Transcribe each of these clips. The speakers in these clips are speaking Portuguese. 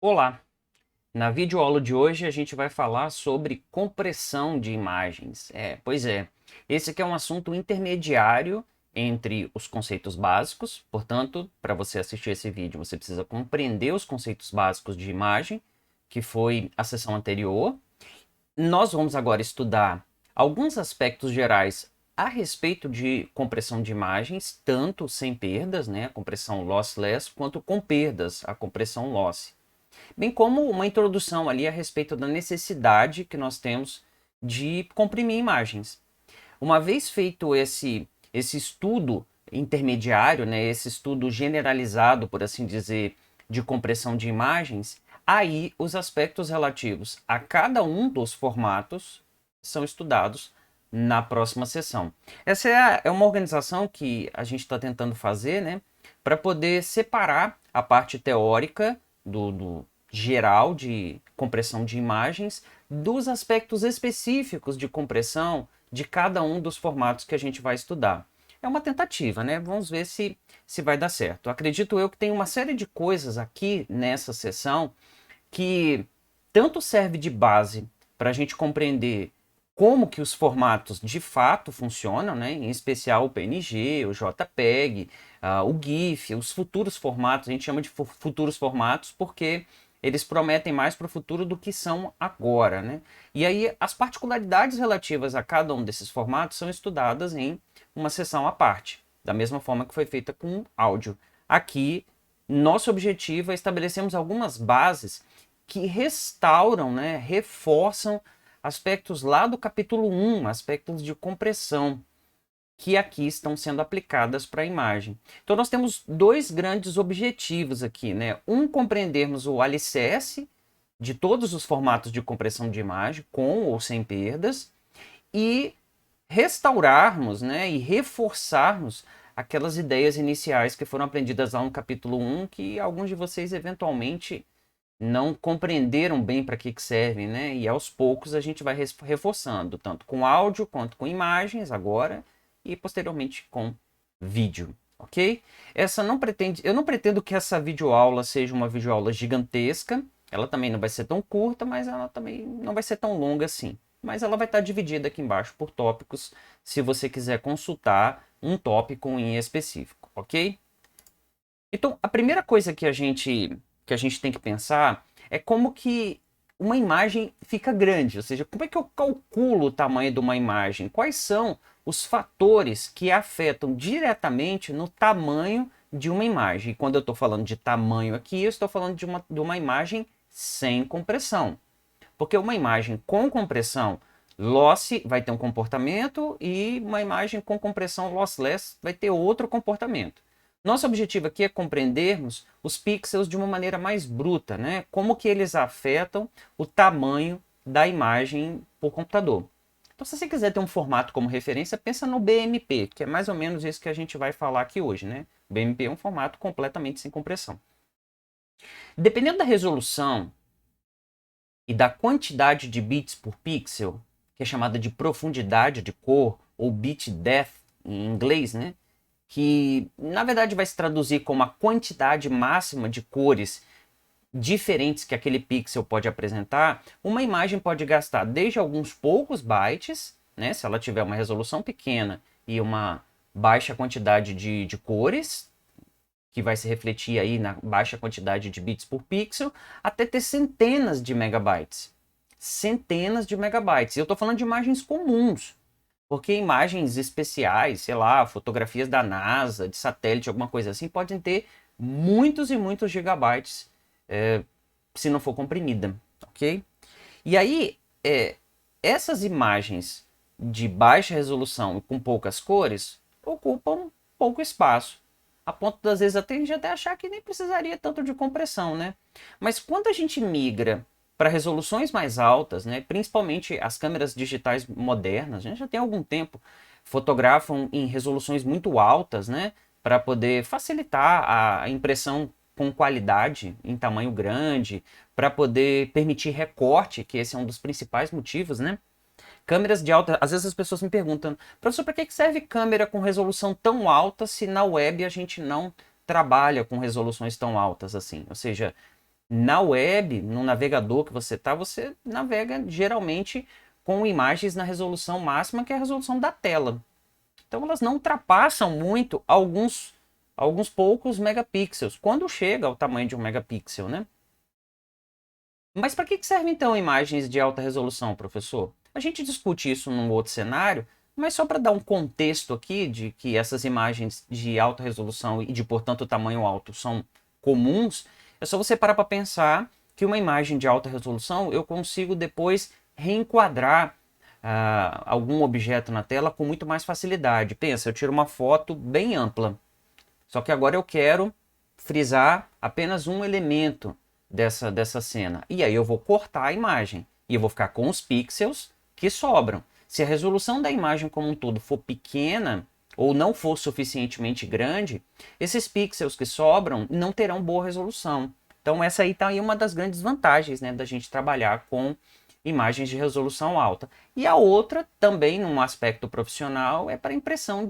Olá! Na videoaula de hoje a gente vai falar sobre compressão de imagens. Pois é, esse aqui é um assunto intermediário entre os conceitos básicos, portanto, para você assistir esse vídeo, você precisa compreender os conceitos básicos de imagem, que foi a sessão anterior. Nós vamos agora estudar alguns aspectos gerais a respeito de compressão de imagens, tanto sem perdas, né, a compressão lossless, quanto com perdas, a compressão lossy, bem como uma introdução ali a respeito da necessidade que nós temos de comprimir imagens. Uma vez feito esse estudo intermediário, né, esse estudo generalizado, por assim dizer, de compressão de imagens, aí os aspectos relativos a cada um dos formatos são estudados na próxima sessão. Essa é uma organização que a gente está tentando fazer, né, para poder separar a parte teórica do geral de compressão de imagens dos aspectos específicos de compressão de cada um dos formatos que a gente vai estudar. É uma tentativa, né? Vamos ver se vai dar certo. Acredito eu que tem uma série de coisas aqui nessa sessão que tanto serve de base para a gente compreender como que os formatos de fato funcionam, né? Em especial o PNG, o JPEG, o GIF, os futuros formatos. A gente chama de futuros formatos porque eles prometem mais para o futuro do que são agora, né? E aí as particularidades relativas a cada um desses formatos são estudadas em uma sessão à parte, da mesma forma que foi feita com áudio. Aqui, nosso objetivo é estabelecermos algumas bases que restauram, né, reforçam aspectos lá do capítulo 1, aspectos de compressão, que aqui estão sendo aplicadas para a imagem. Então nós temos dois grandes objetivos aqui, né? Um, compreendermos o alicerce de todos os formatos de compressão de imagem, com ou sem perdas, e restaurarmos, né, e reforçarmos aquelas ideias iniciais que foram aprendidas lá no capítulo 1, que alguns de vocês eventualmente não compreenderam bem para que servem, né? E aos poucos a gente vai reforçando, tanto com áudio quanto com imagens agora e posteriormente com vídeo, ok? Eu não pretendo que essa videoaula seja uma videoaula gigantesca, ela também não vai ser tão curta, mas ela também não vai ser tão longa assim. Mas ela vai estar dividida aqui embaixo por tópicos, se você quiser consultar um tópico em específico, ok? Então, a primeira coisa que a gente tem que pensar é como que uma imagem fica grande, ou seja, como é que eu calculo o tamanho de uma imagem? Quais são os fatores que afetam diretamente no tamanho de uma imagem? E quando eu estou falando de tamanho aqui, eu estou falando de uma imagem sem compressão. Porque uma imagem com compressão lossy vai ter um comportamento e uma imagem com compressão lossless vai ter outro comportamento. Nosso objetivo aqui é compreendermos os pixels de uma maneira mais bruta, né? Como que eles afetam o tamanho da imagem por computador. Então, se você quiser ter um formato como referência, pensa no BMP, que é mais ou menos isso que a gente vai falar aqui hoje, né? O BMP é um formato completamente sem compressão. Dependendo da resolução e da quantidade de bits por pixel, que é chamada de profundidade de cor, ou bit depth em inglês, né? Que na verdade vai se traduzir como a quantidade máxima de cores diferentes que aquele pixel pode apresentar, uma imagem pode gastar desde alguns poucos bytes, né, se ela tiver uma resolução pequena e uma baixa quantidade de cores, que vai se refletir aí na baixa quantidade de bits por pixel, até ter centenas de megabytes. Centenas de megabytes. E eu estou falando de imagens comuns, porque imagens especiais, sei lá, fotografias da NASA, de satélite, alguma coisa assim, podem ter muitos e muitos gigabytes se não for comprimida, ok? E aí, essas imagens de baixa resolução e com poucas cores ocupam pouco espaço, a ponto das vezes até a gente até achar que nem precisaria tanto de compressão, né? Mas quando a gente migra para resoluções mais altas, né, principalmente as câmeras digitais modernas, a gente já tem algum tempo, fotografam em resoluções muito altas, né, para poder facilitar a impressão com qualidade em tamanho grande, para poder permitir recorte, que esse é um dos principais motivos, né? Câmeras de alta, às vezes as pessoas me perguntam, professor, para que serve câmera com resolução tão alta se na web a gente não trabalha com resoluções tão altas assim? Ou seja, Na web, no navegador que você navega geralmente com imagens na resolução máxima, que é a resolução da tela. Então elas não ultrapassam muito alguns poucos megapixels, quando chega ao tamanho de 1 megapixel, né? Mas para que servem então imagens de alta resolução, professor? A gente discute isso num outro cenário, mas só para dar um contexto aqui de que essas imagens de alta resolução e de, portanto, tamanho alto são comuns, é só você parar para pensar que uma imagem de alta resolução eu consigo depois reenquadrar algum objeto na tela com muito mais facilidade. Pensa, eu tiro uma foto bem ampla, só que agora eu quero frisar apenas um elemento dessa cena. E aí eu vou cortar a imagem e eu vou ficar com os pixels que sobram. Se a resolução da imagem como um todo for pequena ou não for suficientemente grande, esses pixels que sobram não terão boa resolução. Então essa aí está aí uma das grandes vantagens, né, da gente trabalhar com imagens de resolução alta. E a outra, também num aspecto profissional, é para impressão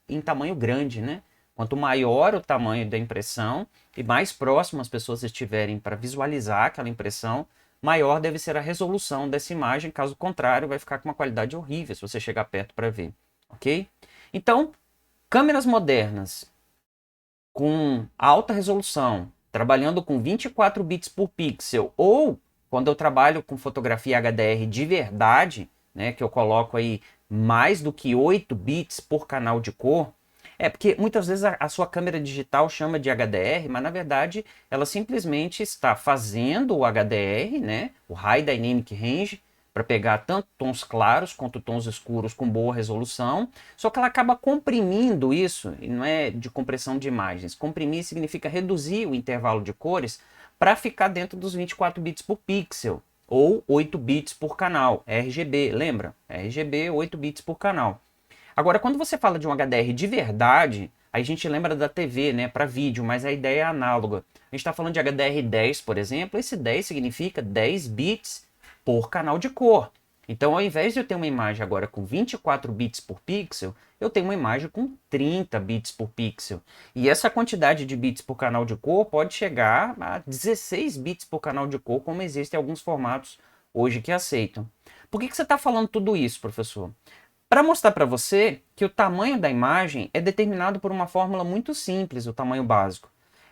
em tamanho grande, né? Quanto maior o tamanho da impressão e mais próximo as pessoas estiverem para visualizar aquela impressão, maior deve ser a resolução dessa imagem. Caso contrário, vai ficar com uma qualidade horrível se você chegar perto para ver, ok? Então, câmeras modernas com alta resolução, trabalhando com 24 bits por pixel, ou quando eu trabalho com fotografia HDR de verdade, né, que eu coloco aí mais do que 8 bits por canal de cor, porque muitas vezes a sua câmera digital chama de HDR, mas na verdade ela simplesmente está fazendo o HDR, né, o High Dynamic Range, para pegar tanto tons claros quanto tons escuros com boa resolução, só que ela acaba comprimindo isso, e não é de compressão de imagens. Comprimir significa reduzir o intervalo de cores para ficar dentro dos 24 bits por pixel, ou 8 bits por canal, RGB, lembra? RGB, 8 bits por canal. Agora, quando você fala de um HDR de verdade, aí a gente lembra da TV, né, para vídeo, mas a ideia é análoga. A gente está falando de HDR10, por exemplo, esse 10 significa 10 bits por canal de cor. Então, ao invés de eu ter uma imagem agora com 24 bits por pixel, eu tenho uma imagem com 30 bits por pixel. E essa quantidade de bits por canal de cor pode chegar a 16 bits por canal de cor, como existem alguns formatos hoje que aceitam. Por que você está falando tudo isso, professor? Para mostrar para você que o tamanho da imagem é determinado por uma fórmula muito simples, o tamanho básico.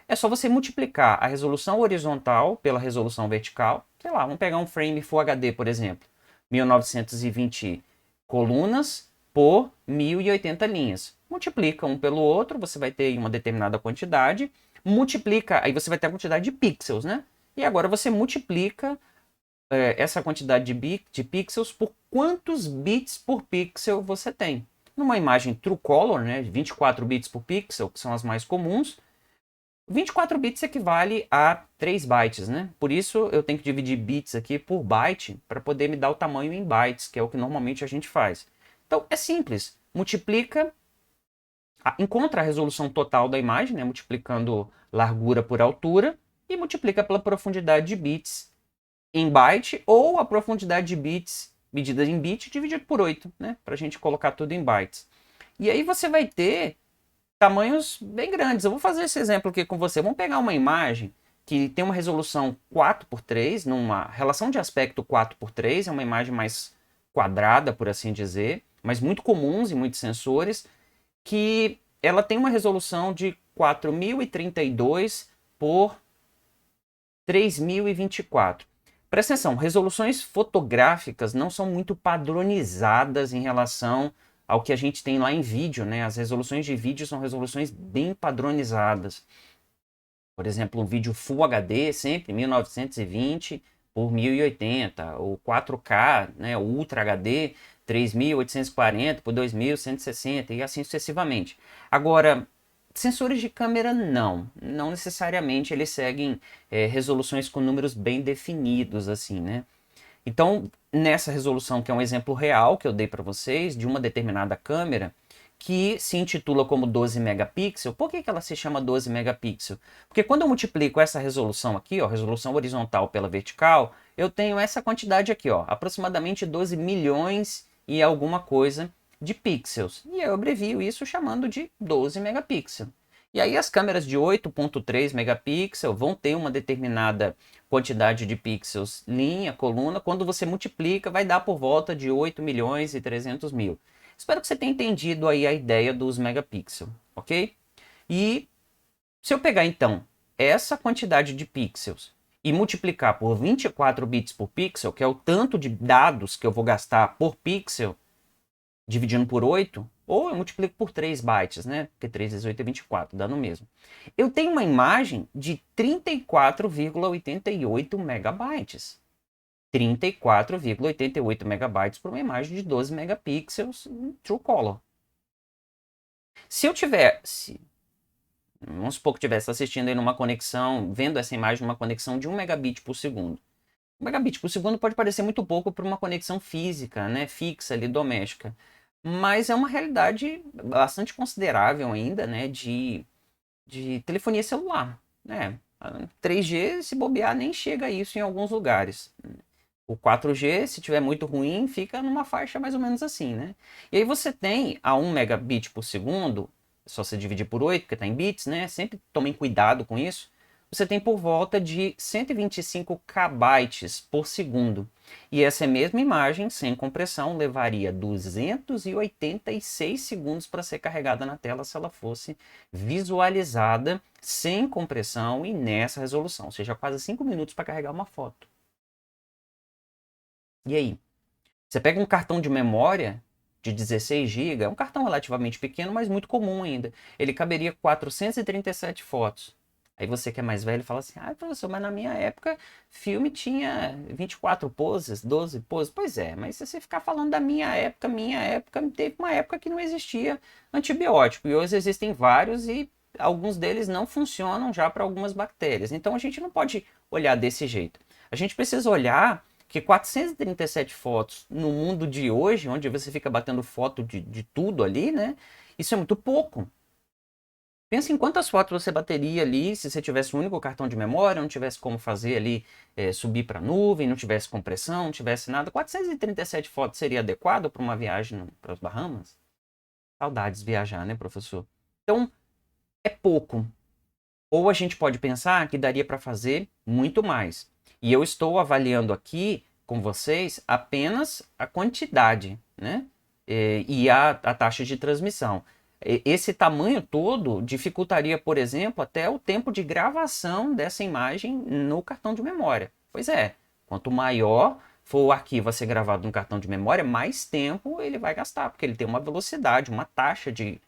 É só você multiplicar a resolução horizontal pela resolução vertical. Sei lá, vamos pegar um frame Full HD, por exemplo. 1920 colunas por 1080 linhas. Multiplica um pelo outro, você vai ter uma determinada quantidade. Multiplica, aí você vai ter a quantidade de pixels, né? E agora você multiplica essa quantidade de pixels por quantos bits por pixel você tem. Numa imagem True Color, né, 24 bits por pixel, que são as mais comuns, 24 bits equivale a 3 bytes, né? Por isso eu tenho que dividir bits aqui por byte para poder me dar o tamanho em bytes, que é o que normalmente a gente faz. Então é simples, multiplica, encontra a resolução total da imagem, né, multiplicando largura por altura, e multiplica pela profundidade de bits em byte, ou a profundidade de bits medida em bit dividido por 8, né? Para a gente colocar tudo em bytes. E aí você vai ter tamanhos bem grandes. Eu vou fazer esse exemplo aqui com você. Vamos pegar uma imagem que tem uma resolução 4:3, numa relação de aspecto 4:3, é uma imagem mais quadrada, por assim dizer, mas muito comuns em muitos sensores, que ela tem uma resolução de 4032 por 3024. Presta atenção, resoluções fotográficas não são muito padronizadas em relação ao que a gente tem lá em vídeo, né? As resoluções de vídeo são resoluções bem padronizadas. Por exemplo, um vídeo Full HD, sempre 1920 por 1080, ou 4K, né, o Ultra HD, 3840 por 2160 e assim sucessivamente. Agora, sensores de câmera não necessariamente eles seguem resoluções com números bem definidos assim, né? Então, nessa resolução, que é um exemplo real que eu dei para vocês, de uma determinada câmera, que se intitula como 12 megapixels. Por que ela se chama 12 megapixels? Porque quando eu multiplico essa resolução aqui, ó, resolução horizontal pela vertical, eu tenho essa quantidade aqui, ó, aproximadamente 12 milhões e alguma coisa de pixels. E eu abrevio isso chamando de 12 megapixels. E aí as câmeras de 8.3 megapixels vão ter uma determinada quantidade de pixels linha, coluna. Quando você multiplica, vai dar por volta de 8 milhões e 300 mil. Espero que você tenha entendido aí a ideia dos megapixels, ok? E se eu pegar então essa quantidade de pixels e multiplicar por 24 bits por pixel, que é o tanto de dados que eu vou gastar por pixel, dividindo por 8, ou eu multiplico por 3 bytes, né? Porque 3 vezes 8 é 24, dá no mesmo. Eu tenho uma imagem de 34,88 megabytes. 34,88 megabytes por uma imagem de 12 megapixels True Color. Se eu tivesse, vamos supor que eu estivesse assistindo aí numa conexão, vendo essa imagem numa conexão de 1 megabit por segundo. 1 megabit por segundo pode parecer muito pouco para uma conexão física, né, fixa ali, doméstica. Mas é uma realidade bastante considerável ainda, né, de telefonia celular, né? 3G, se bobear, nem chega a isso em alguns lugares. O 4G, se tiver muito ruim, fica numa faixa mais ou menos assim, né? E aí você tem a 1 megabit por segundo, só se dividir por 8, porque está em bits, né? Sempre tomem cuidado com isso. Você tem por volta de 125 kbytes por segundo. E essa mesma imagem, sem compressão, levaria 286 segundos para ser carregada na tela se ela fosse visualizada sem compressão e nessa resolução. Ou seja, quase 5 minutos para carregar uma foto. E aí? Você pega um cartão de memória de 16 GB, é um cartão relativamente pequeno, mas muito comum ainda. Ele caberia 437 fotos. Aí você que é mais velho fala assim: ah, professor, mas na minha época filme tinha 24 poses, 12 poses. Pois é, mas se você ficar falando da minha época, teve uma época que não existia antibiótico. E hoje existem vários e alguns deles não funcionam já para algumas bactérias. Então a gente não pode olhar desse jeito. A gente precisa olhar que 437 fotos no mundo de hoje, onde você fica batendo foto de tudo ali, né? Isso é muito pouco. Pensa em quantas fotos você bateria ali se você tivesse um único cartão de memória, não tivesse como fazer ali subir para a nuvem, não tivesse compressão, não tivesse nada. 437 fotos seria adequado para uma viagem para as Bahamas? Saudades de viajar, né, professor? Então, é pouco. Ou a gente pode pensar que daria para fazer muito mais. E eu estou avaliando aqui com vocês apenas a quantidade, né? E a taxa de transmissão. Esse tamanho todo dificultaria, por exemplo, até o tempo de gravação dessa imagem no cartão de memória. Pois é, quanto maior for o arquivo a ser gravado no cartão de memória, mais tempo ele vai gastar, porque ele tem uma velocidade, uma taxa de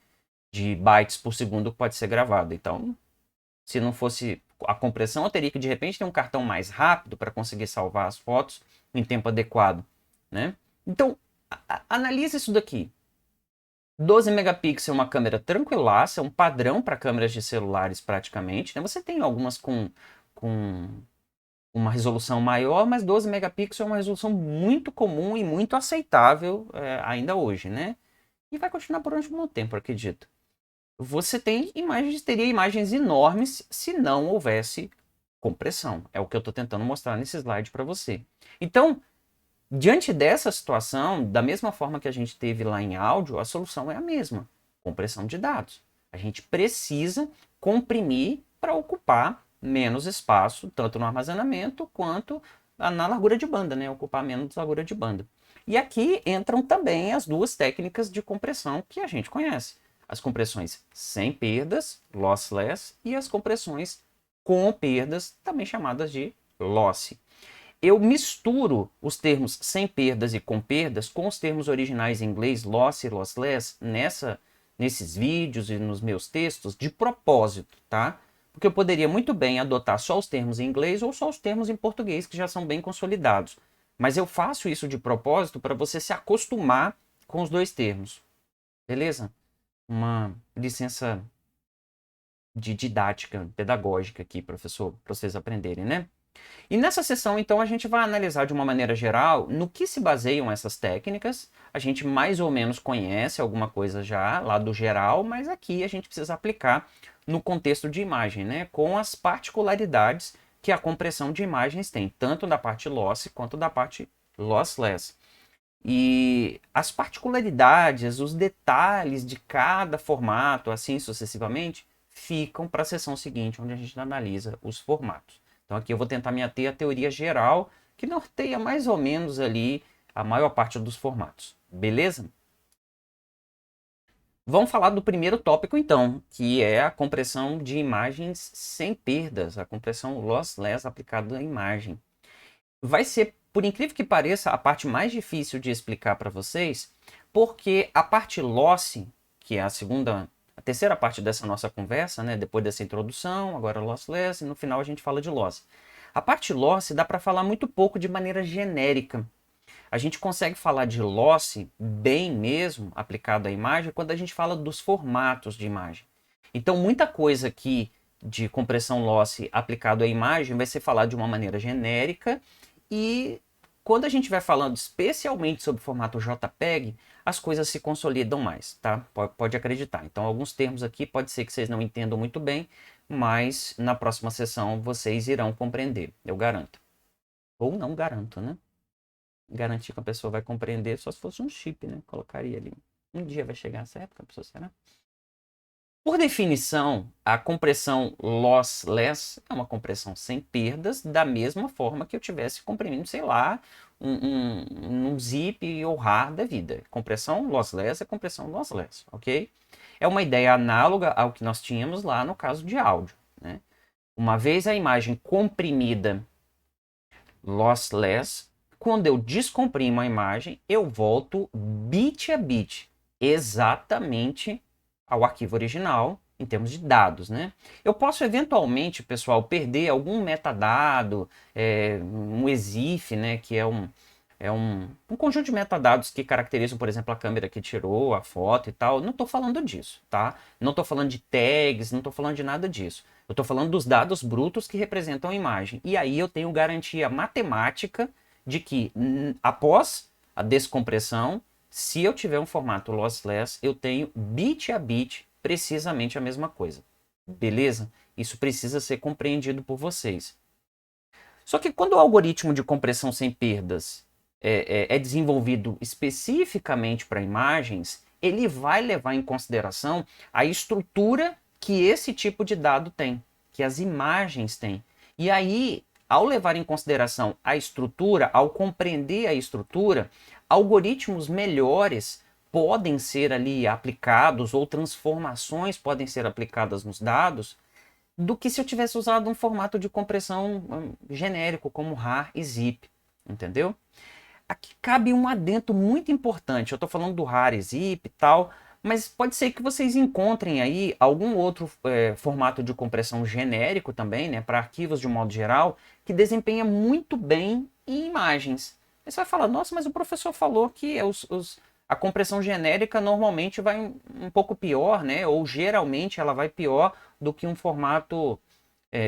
bytes por segundo que pode ser gravado. Então, se não fosse a compressão, eu teria que de repente ter um cartão mais rápido para conseguir salvar as fotos em tempo adequado, né? Então, analise isso daqui. 12 megapixels é uma câmera tranquilaça, é um padrão para câmeras de celulares praticamente, né? Você tem algumas com uma resolução maior, mas 12 megapixels é uma resolução muito comum e muito aceitável ainda hoje, né? E vai continuar por um bom tempo, acredito. Você teria imagens enormes se não houvesse compressão. É o que eu estou tentando mostrar nesse slide para você. Então, diante dessa situação, da mesma forma que a gente teve lá em áudio, a solução é a mesma: compressão de dados. A gente precisa comprimir para ocupar menos espaço, tanto no armazenamento quanto na largura de banda, né? Ocupar menos largura de banda. E aqui entram também as duas técnicas de compressão que a gente conhece: as compressões sem perdas, lossless, e as compressões com perdas, também chamadas de loss. Eu misturo os termos sem perdas e com perdas com os termos originais em inglês, loss e lossless, nesses vídeos e nos meus textos, de propósito, tá? Porque eu poderia muito bem adotar só os termos em inglês ou só os termos em português, que já são bem consolidados. Mas eu faço isso de propósito para você se acostumar com os dois termos. Beleza? Uma licença de didática, pedagógica aqui, professor, para vocês aprenderem, né? E nessa sessão, então, a gente vai analisar de uma maneira geral no que se baseiam essas técnicas. A gente mais ou menos conhece alguma coisa já lá do geral, mas aqui a gente precisa aplicar no contexto de imagem, né? Com as particularidades que a compressão de imagens tem, tanto da parte loss quanto da parte lossless. E as particularidades, os detalhes de cada formato, assim sucessivamente, ficam para a sessão seguinte, onde a gente analisa os formatos. Então aqui eu vou tentar me ater à teoria geral, que norteia mais ou menos ali a maior parte dos formatos. Beleza? Vamos falar do primeiro tópico então, que é a compressão de imagens sem perdas, a compressão lossless aplicada à imagem. Vai ser, por incrível que pareça, a parte mais difícil de explicar para vocês, porque a parte loss, que é a terceira parte dessa nossa conversa, né, depois dessa introdução, agora lossless, e no final a gente fala de loss. A parte loss dá para falar muito pouco de maneira genérica. A gente consegue falar de loss bem mesmo, aplicado à imagem, quando a gente fala dos formatos de imagem. Então, muita coisa aqui de compressão loss aplicado à imagem vai ser falado de uma maneira genérica, e quando a gente vai falando especialmente sobre o formato JPEG, as coisas se consolidam mais, tá? Pode acreditar. Então, alguns termos aqui pode ser que vocês não entendam muito bem, mas na próxima sessão vocês irão compreender, eu garanto. Ou não garanto, né? Garantir que a pessoa vai compreender só se fosse um chip, né? Colocaria ali. Um dia vai chegar essa época, a pessoa será? Por definição, a compressão lossless é uma compressão sem perdas, da mesma forma que eu tivesse comprimindo, sei lá, um zip ou RAR da vida. Compressão lossless é compressão lossless, ok? É uma ideia análoga ao que nós tínhamos lá no caso de áudio, né? Uma vez a imagem comprimida lossless, quando eu descomprimo a imagem, eu volto bit a bit, exatamente ao arquivo original, em termos de dados, né? Eu posso eventualmente, pessoal, perder algum metadado, um EXIF, né, que é um conjunto de metadados que caracterizam, por exemplo, a câmera que tirou a foto e tal. Não estou falando disso, tá? Não estou falando de tags, não estou falando de nada disso. Eu estou falando dos dados brutos que representam a imagem. E aí eu tenho garantia matemática de que, após a descompressão, se eu tiver um formato lossless, eu tenho bit a bit precisamente a mesma coisa. Beleza? Isso precisa ser compreendido por vocês. Só que quando o algoritmo de compressão sem perdas é desenvolvido especificamente para imagens, ele vai levar em consideração a estrutura que esse tipo de dado tem, que as imagens têm. E aí, ao levar em consideração a estrutura, ao compreender a estrutura, algoritmos melhores podem ser ali aplicados, ou transformações podem ser aplicadas nos dados, do que se eu tivesse usado um formato de compressão genérico, como RAR e ZIP, entendeu? Aqui cabe um adendo muito importante. Eu estou falando do RAR e ZIP e tal, mas pode ser que vocês encontrem aí algum outro formato de compressão genérico também, né, para arquivos de um modo geral, que desempenha muito bem em imagens. Aí você vai falar, nossa, mas o professor falou que a compressão genérica normalmente vai um pouco pior, né, ou geralmente ela vai pior do que um formato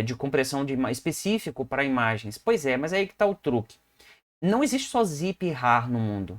de compressão específico para imagens. Pois é, mas aí que está o truque. Não existe só zip e RAR no mundo.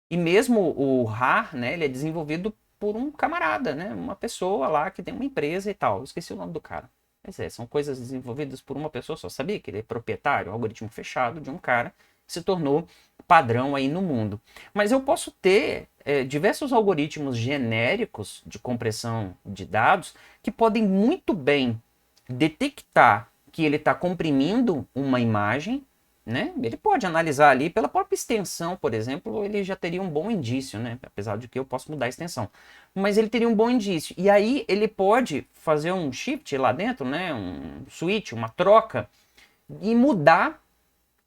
E mesmo o RAR, né, ele é desenvolvido por um camarada, né, uma pessoa lá que tem uma empresa e tal. Eu esqueci o nome do cara. Mas são coisas desenvolvidas por uma pessoa só. Sabia que ele é proprietário, um algoritmo fechado de um cara que se tornou padrão aí no mundo. Mas eu posso ter diversos algoritmos genéricos de compressão de dados que podem muito bem detectar que ele está comprimindo uma imagem, né? Ele pode analisar ali pela própria extensão, por exemplo, ele já teria um bom indício, né? Apesar de que eu posso mudar a extensão. Mas ele teria um bom indício. E aí ele pode fazer um shift lá dentro, né? Um switch, uma troca, e mudar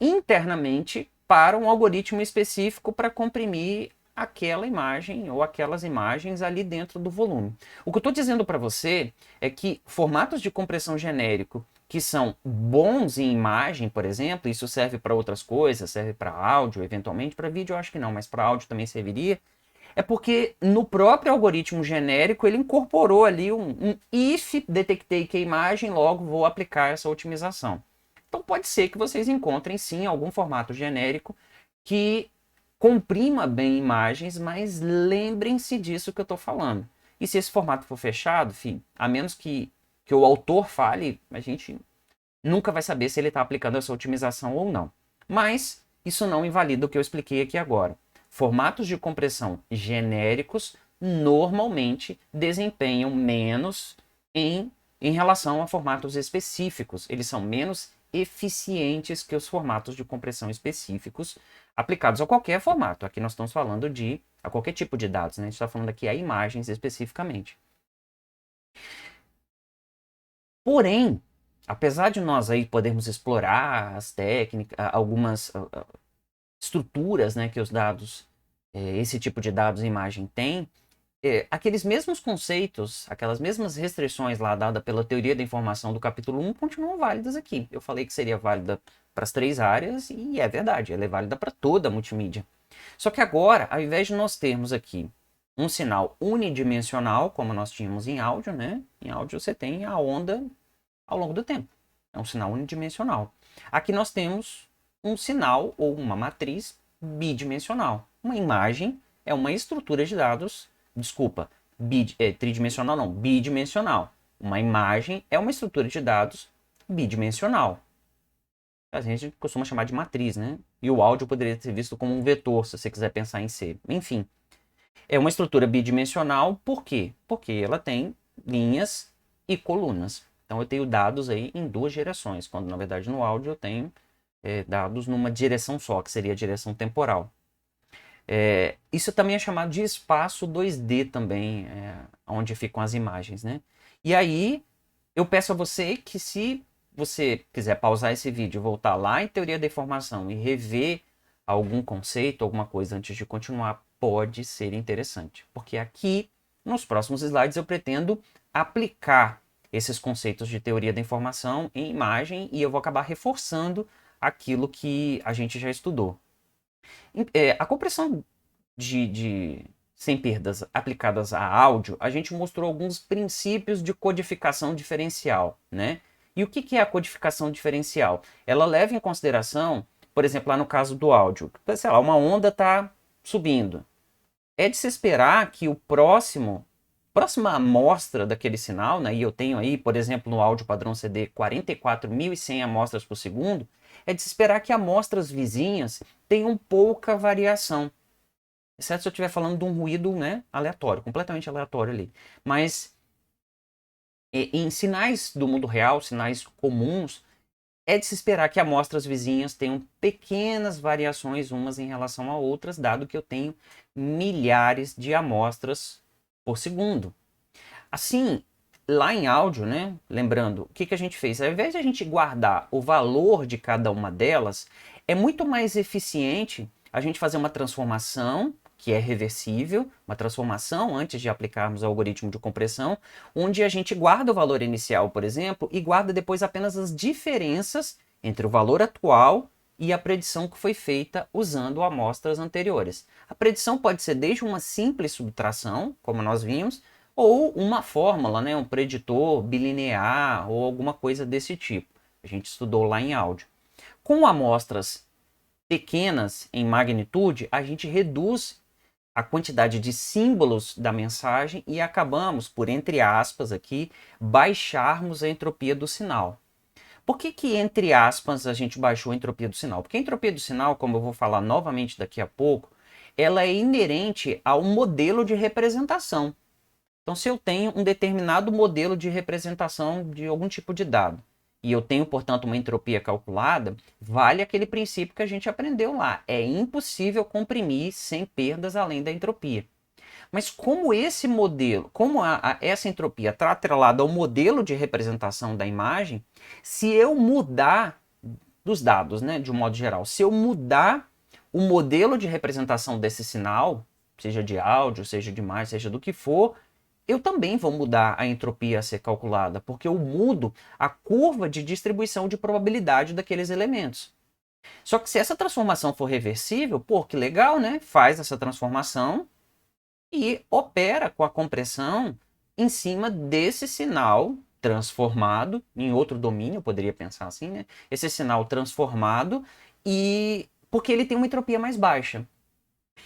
internamente para um algoritmo específico para comprimir aquela imagem ou aquelas imagens ali dentro do volume. O que eu estou dizendo para você é que formatos de compressão genérico que são bons em imagem, por exemplo, isso serve para outras coisas, serve para áudio, eventualmente, para vídeo eu acho que não, mas para áudio também serviria, é porque no próprio algoritmo genérico ele incorporou ali um if detectei que a imagem, logo vou aplicar essa otimização. Então pode ser que vocês encontrem sim algum formato genérico que comprima bem imagens, mas lembrem-se disso que eu estou falando. E se esse formato for fechado, enfim, a menos que o autor fale, a gente nunca vai saber se ele está aplicando essa otimização ou não. Mas isso não invalida o que eu expliquei aqui agora. Formatos de compressão genéricos normalmente desempenham menos em em relação a formatos específicos. Eles são menos eficientes que os formatos de compressão específicos aplicados a qualquer formato. Aqui nós estamos falando de a qualquer tipo de dados, né? A gente está falando aqui a imagens especificamente. Porém, apesar de nós aí podermos explorar as técnicas, algumas estruturas, né, que os dados, esse tipo de dados e imagem tem, aqueles mesmos conceitos, aquelas mesmas restrições lá dadas pela teoria da informação do capítulo 1 continuam válidas aqui. Eu falei que seria válida para as 3 áreas e é verdade, ela é válida para toda a multimídia. Só que agora, ao invés de nós termos aqui um sinal unidimensional, como nós tínhamos em áudio, né? Em áudio você tem a onda ao longo do tempo. É um sinal unidimensional. Aqui nós temos um sinal ou uma matriz bidimensional. Uma imagem é uma estrutura de dados, desculpa, tridimensional não, bidimensional. Uma imagem é uma estrutura de dados bidimensional. A gente costuma chamar de matriz, né? E o áudio poderia ser visto como um vetor, se você quiser pensar em ser. Enfim, é uma estrutura bidimensional, por quê? Porque ela tem linhas e colunas. Então eu tenho dados aí em 2 direções, quando na verdade no áudio eu tenho dados numa direção só, que seria a direção temporal. Isso também é chamado de espaço 2D também, onde ficam as imagens, né? E aí eu peço a você que, se você quiser pausar esse vídeo, voltar lá em teoria da informação e rever algum conceito, alguma coisa antes de continuar, pode ser interessante. Porque aqui, nos próximos slides, eu pretendo aplicar esses conceitos de teoria da informação em imagem e eu vou acabar reforçando aquilo que a gente já estudou. A compressão sem perdas aplicadas a áudio, a gente mostrou alguns princípios de codificação diferencial, né? E o que é a codificação diferencial? Ela leva em consideração, por exemplo, lá no caso do áudio, sei lá, uma onda está subindo. É de se esperar que o próxima amostra daquele sinal, né, e eu tenho aí, por exemplo, no áudio padrão CD 44.100 amostras por segundo, é de se esperar que amostras vizinhas tenham pouca variação. Exceto se eu estiver falando de um ruído, né, aleatório, completamente aleatório ali. Mas em sinais do mundo real, sinais comuns, é de se esperar que amostras vizinhas tenham pequenas variações umas em relação a outras, dado que eu tenho milhares de amostras por segundo. Assim, lá em áudio, né, lembrando, o que a gente fez? Ao invés de a gente guardar o valor de cada uma delas, é muito mais eficiente a gente fazer uma transformação que é reversível, uma transformação antes de aplicarmos o algoritmo de compressão, onde a gente guarda o valor inicial, por exemplo, e guarda depois apenas as diferenças entre o valor atual e a predição que foi feita usando amostras anteriores. A predição pode ser desde uma simples subtração, como nós vimos, ou uma fórmula, né, um preditor bilinear ou alguma coisa desse tipo. A gente estudou lá em áudio. Com amostras pequenas em magnitude, a gente reduz a quantidade de símbolos da mensagem e acabamos, por entre aspas aqui, baixarmos a entropia do sinal. Por que, entre aspas, a gente baixou a entropia do sinal? Porque a entropia do sinal, como eu vou falar novamente daqui a pouco, ela é inerente ao modelo de representação. Então, se eu tenho um determinado modelo de representação de algum tipo de dado, e eu tenho, portanto, uma entropia calculada, vale aquele princípio que a gente aprendeu lá. É impossível comprimir sem perdas além da entropia. Mas como esse modelo, como essa entropia está atrelada ao modelo de representação da imagem, se eu mudar dos dados, né, de um modo geral, se eu mudar o modelo de representação desse sinal, seja de áudio, seja de imagem, seja do que for, eu também vou mudar a entropia a ser calculada, porque eu mudo a curva de distribuição de probabilidade daqueles elementos. Só que se essa transformação for reversível, pô, que legal, né? Faz essa transformação e opera com a compressão em cima desse sinal transformado, em outro domínio, eu poderia pensar assim, né? Esse sinal transformado, e porque ele tem uma entropia mais baixa.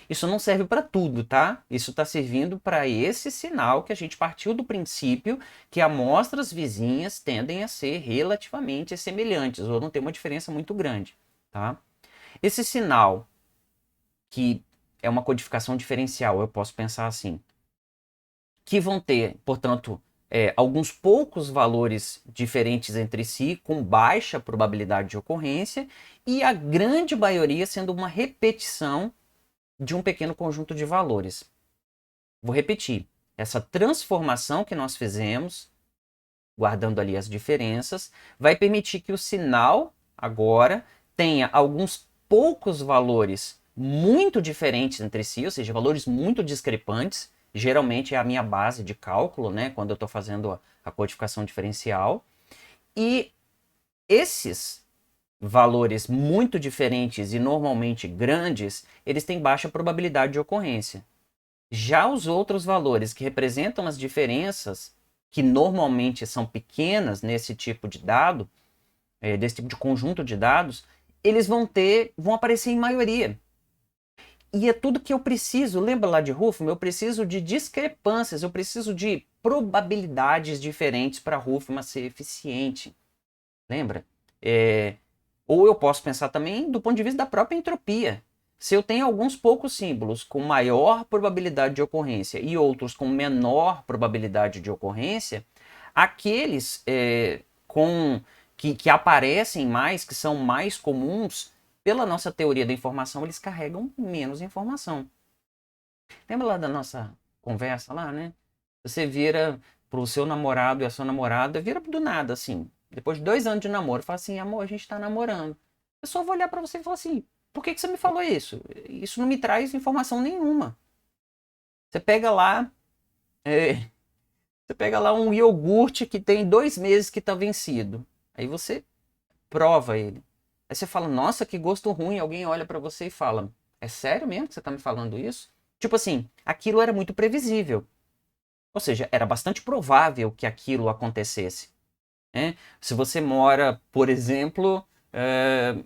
Isso não serve para tudo, tá? Isso está servindo para esse sinal que a gente partiu do princípio que amostras vizinhas tendem a ser relativamente semelhantes, ou não ter uma diferença muito grande, tá? Esse sinal, que é uma codificação diferencial, eu posso pensar assim, que vão ter, portanto, alguns poucos valores diferentes entre si, com baixa probabilidade de ocorrência, e a grande maioria sendo uma repetição de um pequeno conjunto de valores. Vou repetir. Essa transformação que nós fizemos, guardando ali as diferenças, vai permitir que o sinal agora tenha alguns poucos valores muito diferentes entre si, ou seja, valores muito discrepantes. Geralmente é a minha base de cálculo, né, quando eu estou fazendo a codificação diferencial. E esses valores muito diferentes e normalmente grandes, eles têm baixa probabilidade de ocorrência. Já os outros valores que representam as diferenças, que normalmente são pequenas nesse tipo de dado, desse tipo de conjunto de dados, eles vão aparecer em maioria. E é tudo que eu preciso. Lembra lá de Huffman? Eu preciso de discrepâncias, eu preciso de probabilidades diferentes para Huffman ser eficiente. Lembra? Ou eu posso pensar também do ponto de vista da própria entropia. Se eu tenho alguns poucos símbolos com maior probabilidade de ocorrência e outros com menor probabilidade de ocorrência, aqueles que aparecem mais, que são mais comuns, pela nossa teoria da informação, eles carregam menos informação. Lembra lá da nossa conversa lá, né? Você vira pro seu namorado e a sua namorada, vira do nada, assim. Depois de 2 anos de namoro, fala assim, amor, a gente tá namorando. A pessoa vai olhar pra você e falar assim, por que você me falou isso? Isso não me traz informação nenhuma. Você pega lá, é, você pega lá um iogurte que tem 2 meses que tá vencido. Aí você prova ele. Aí você fala, nossa, que gosto ruim. Alguém olha pra você e fala, é sério mesmo que você tá me falando isso? Tipo assim, aquilo era muito previsível. Ou seja, era bastante provável que aquilo acontecesse. Né? Se você mora, por exemplo,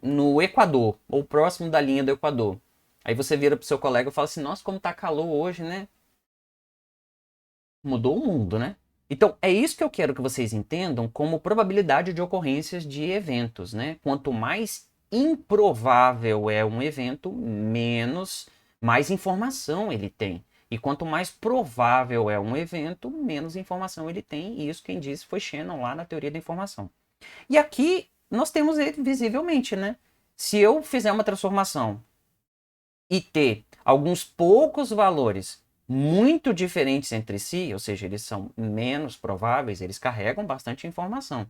no Equador, ou próximo da linha do Equador, aí você vira pro seu colega e fala assim, nossa, como tá calor hoje, né? Mudou o mundo, né? Então, é isso que eu quero que vocês entendam como probabilidade de ocorrências de eventos, né? Quanto mais improvável é um evento, mais informação ele tem. E quanto mais provável é um evento, menos informação ele tem. E isso quem disse foi Shannon lá na teoria da informação. E aqui nós temos ele visivelmente, né? Se eu fizer uma transformação e ter alguns poucos valores muito diferentes entre si, ou seja, eles são menos prováveis, eles carregam bastante informação.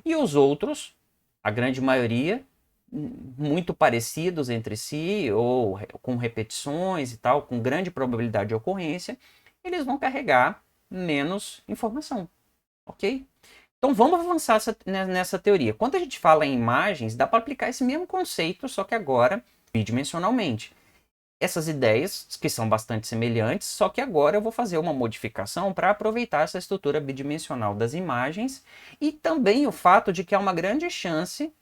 E os outros, a grande maioria, muito parecidos entre si, ou com repetições e tal, com grande probabilidade de ocorrência, eles vão carregar menos informação, ok? Então vamos avançar nessa teoria. Quando a gente fala em imagens, dá para aplicar esse mesmo conceito, só que agora bidimensionalmente. Essas ideias, que são bastante semelhantes, só que agora eu vou fazer uma modificação para aproveitar essa estrutura bidimensional das imagens e também o fato de que há uma grande chance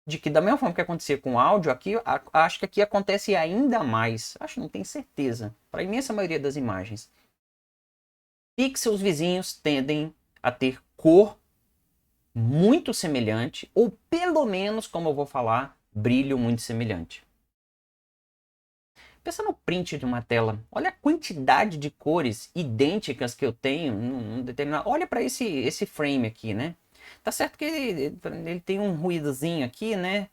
de que, da mesma forma que acontecia com o áudio, aqui, acho que aqui acontece ainda mais, acho, não tenho certeza, para a imensa maioria das imagens. Pixels vizinhos tendem a ter cor muito semelhante, ou pelo menos, como eu vou falar, brilho muito semelhante. Pensa no print de uma tela. Olha a quantidade de cores idênticas que eu tenho num determinado. Olha para esse frame aqui, né? Tá certo que ele tem um ruídozinho aqui, né?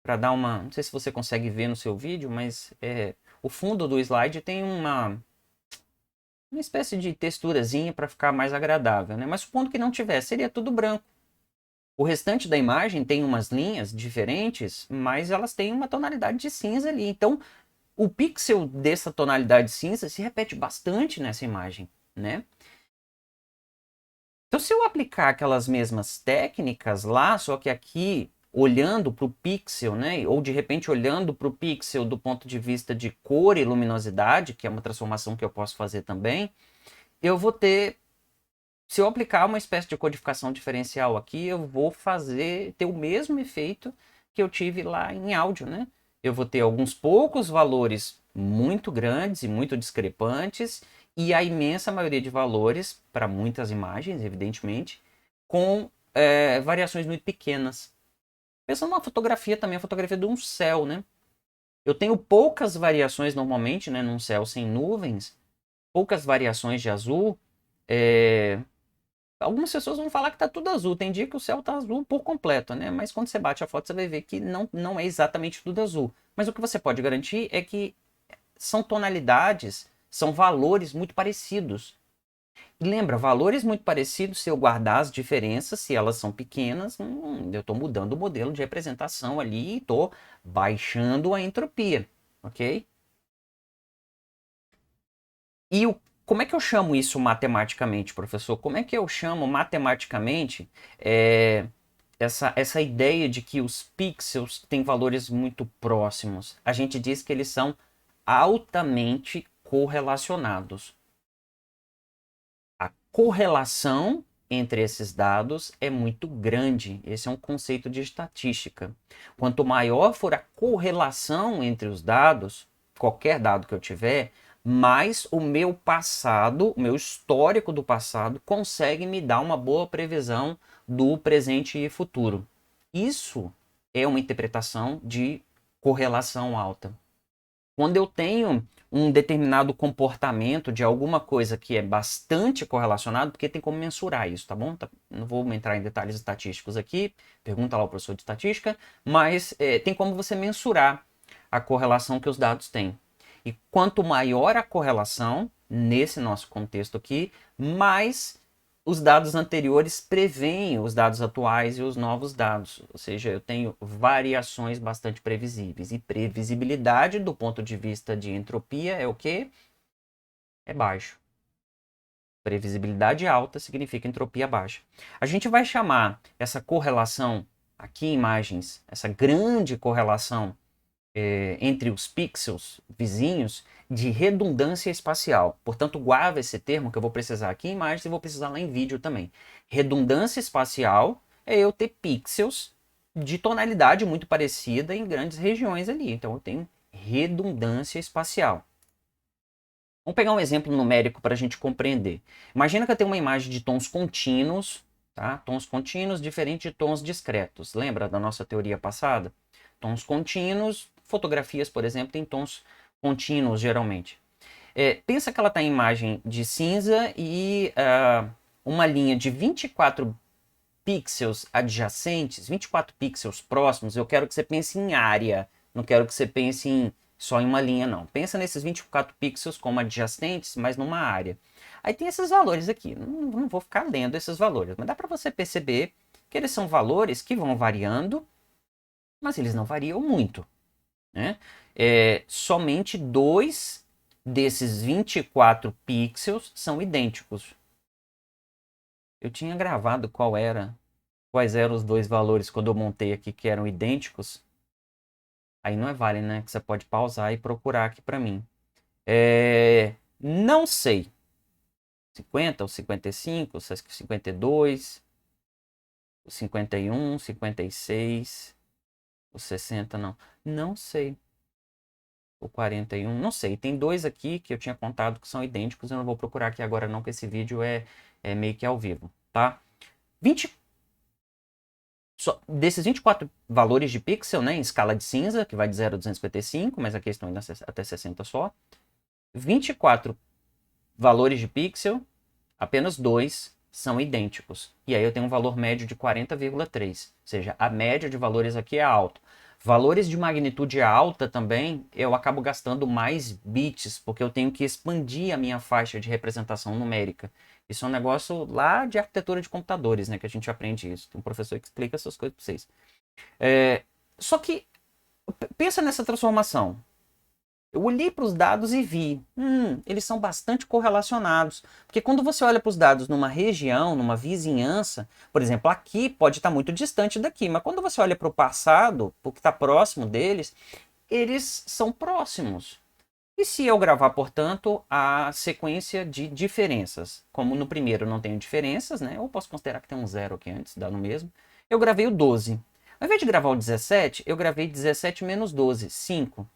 Para dar uma. Não sei se você consegue ver no seu vídeo, mas o fundo do slide tem uma espécie de texturazinha para ficar mais agradável, né? Mas supondo que não tivesse, seria tudo branco. O restante da imagem tem umas linhas diferentes, mas elas têm uma tonalidade de cinza ali. Então, o pixel dessa tonalidade cinza se repete bastante nessa imagem, né? Então, se eu aplicar aquelas mesmas técnicas lá, só que aqui olhando para o pixel, né? Ou de repente olhando para o pixel do ponto de vista de cor e luminosidade, que é uma transformação que eu posso fazer também, eu vou ter. Se eu aplicar uma espécie de codificação diferencial aqui, eu vou ter o mesmo efeito que eu tive lá em áudio, né? Eu vou ter alguns poucos valores muito grandes e muito discrepantes e a imensa maioria de valores, para muitas imagens, evidentemente, com variações muito pequenas. Pensando numa fotografia também, a fotografia de um céu, né? Eu tenho poucas variações normalmente, né, num céu sem nuvens, poucas variações de azul, Algumas pessoas vão falar que tá tudo azul. Tem dia que o céu tá azul por completo, né? Mas quando você bate a foto, você vai ver que não é exatamente tudo azul. Mas o que você pode garantir é que são tonalidades, são valores muito parecidos. E lembra, valores muito parecidos, se eu guardar as diferenças, se elas são pequenas, eu estou mudando o modelo de representação ali e estou baixando a entropia, ok? E como é que eu chamo isso matematicamente, professor? Como é que eu chamo matematicamente essa ideia de que os pixels têm valores muito próximos? A gente diz que eles são altamente correlacionados. A correlação entre esses dados é muito grande. Esse é um conceito de estatística. Quanto maior for a correlação entre os dados, qualquer dado que eu tiver, mais o meu passado, o meu histórico do passado, consegue me dar uma boa previsão do presente e futuro. Isso é uma interpretação de correlação alta. Quando eu tenho um determinado comportamento de alguma coisa que é bastante correlacionado, porque tem como mensurar isso, tá bom? Não vou entrar em detalhes estatísticos aqui, pergunta lá ao professor de estatística, mas tem como você mensurar a correlação que os dados têm. E quanto maior a correlação, nesse nosso contexto aqui, mais os dados anteriores preveem os dados atuais e os novos dados. Ou seja, eu tenho variações bastante previsíveis. E previsibilidade, do ponto de vista de entropia, é o quê? É baixo. Previsibilidade alta significa entropia baixa. A gente vai chamar essa correlação, aqui em imagens, essa grande correlação entre os pixels vizinhos de redundância espacial. Portanto, guarda esse termo que eu vou precisar aqui em imagens e vou precisar lá em vídeo também. Redundância espacial é eu ter pixels de tonalidade muito parecida em grandes regiões ali. Então, eu tenho redundância espacial. Vamos pegar um exemplo numérico para a gente compreender. Imagina que eu tenho uma imagem de tons contínuos, tá? Tons contínuos diferente de tons discretos. Lembra da nossa teoria passada? Tons contínuos, fotografias, por exemplo, têm tons contínuos geralmente. Pensa que ela está em imagem de cinza e uma linha de 24 pixels adjacentes, 24 pixels próximos. Eu quero que você pense em área, não quero que você pense só em uma linha, não. Pensa nesses 24 pixels como adjacentes, mas numa área. Aí tem esses valores aqui. Não vou ficar lendo esses valores, mas dá para você perceber que eles são valores que vão variando, mas eles não variam muito, né? Somente 2 desses 24 pixels são idênticos. Eu tinha gravado quais eram os dois valores quando eu montei aqui que eram idênticos. Aí não é válido, né? Que você pode pausar e procurar aqui para mim. Não sei. 50, ou 55, 52, o 51, 56, o 60, não. Não sei. O 41, não sei. Tem dois aqui que eu tinha contado que são idênticos. Eu não vou procurar aqui agora não, que esse vídeo é meio que ao vivo, tá? 20, desses 24 valores de pixel, né, em escala de cinza, que vai de 0 a 255, mas aqui estão indo até 60 só. 24 valores de pixel, apenas 2 são idênticos. E aí eu tenho um valor médio de 40,3. Ou seja, a média de valores aqui é alta. Valores de magnitude alta também, eu acabo gastando mais bits, porque eu tenho que expandir a minha faixa de representação numérica. Isso é um negócio lá de arquitetura de computadores, né, que a gente aprende isso. Tem um professor que explica essas coisas para vocês. Só que, pensa nessa transformação. Eu olhei para os dados e vi, eles são bastante correlacionados. Porque quando você olha para os dados numa região, numa vizinhança, por exemplo, aqui pode estar muito distante daqui, mas quando você olha para o passado, para o que está próximo deles, eles são próximos. E se eu gravar, portanto, a sequência de diferenças? Como no primeiro não tenho diferenças, né? Eu posso considerar que tem um zero aqui antes, dá no mesmo. Eu gravei o 12. Ao invés de gravar o 17, eu gravei 17 menos 12, 5.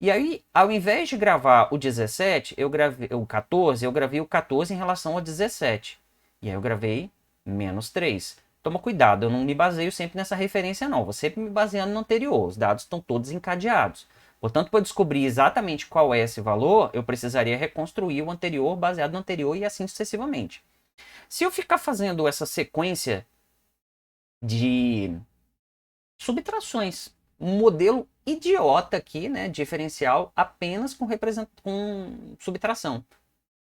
E aí, ao invés de gravar o 17, eu gravei o 14, eu gravei o 14 em relação ao 17. E aí eu gravei menos 3. Toma cuidado, eu não me baseio sempre nessa referência não, vou sempre me baseando no anterior, os dados estão todos encadeados. Portanto, para eu descobrir exatamente qual é esse valor, eu precisaria reconstruir o anterior baseado no anterior e assim sucessivamente. Se eu ficar fazendo essa sequência de subtrações, um modelo idiota aqui, né, diferencial, apenas com subtração.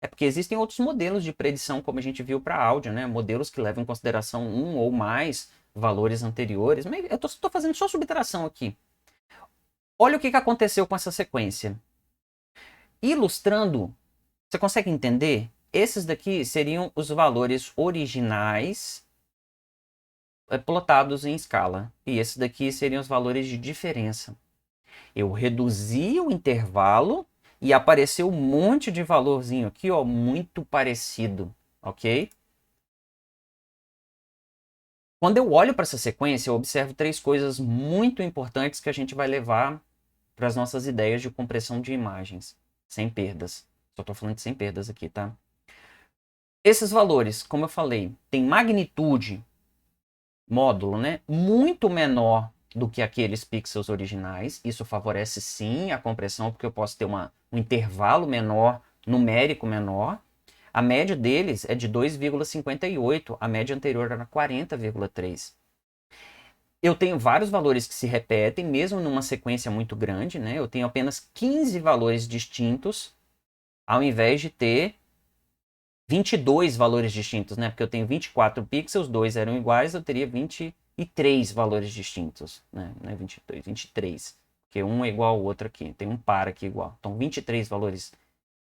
É porque existem outros modelos de predição, como a gente viu para áudio, né? Modelos que levam em consideração um ou mais valores anteriores. Mas eu estou fazendo só subtração aqui. Olha o que aconteceu com essa sequência. Ilustrando, você consegue entender? Esses daqui seriam os valores originais plotados em escala. E esses daqui seriam os valores de diferença. Eu reduzi o intervalo e apareceu um monte de valorzinho aqui, ó, muito parecido, ok? Quando eu olho para essa sequência, eu observo três coisas muito importantes que a gente vai levar para as nossas ideias de compressão de imagens, sem perdas. Só estou falando de sem perdas aqui, tá? Esses valores, como eu falei, tem magnitude, módulo, né, muito menor do que aqueles pixels originais. Isso favorece sim a compressão, porque eu posso ter um intervalo menor, numérico menor. A média deles é de 2,58, a média anterior era 40,3. Eu tenho vários valores que se repetem, mesmo numa sequência muito grande, né? Eu tenho apenas 15 valores distintos, ao invés de ter 22 valores distintos, né? Porque eu tenho 24 pixels, dois eram iguais, eu teria 23 valores distintos, né? Não é 22, 23. Porque um é igual ao outro aqui, tem um par aqui igual. Então, 23 valores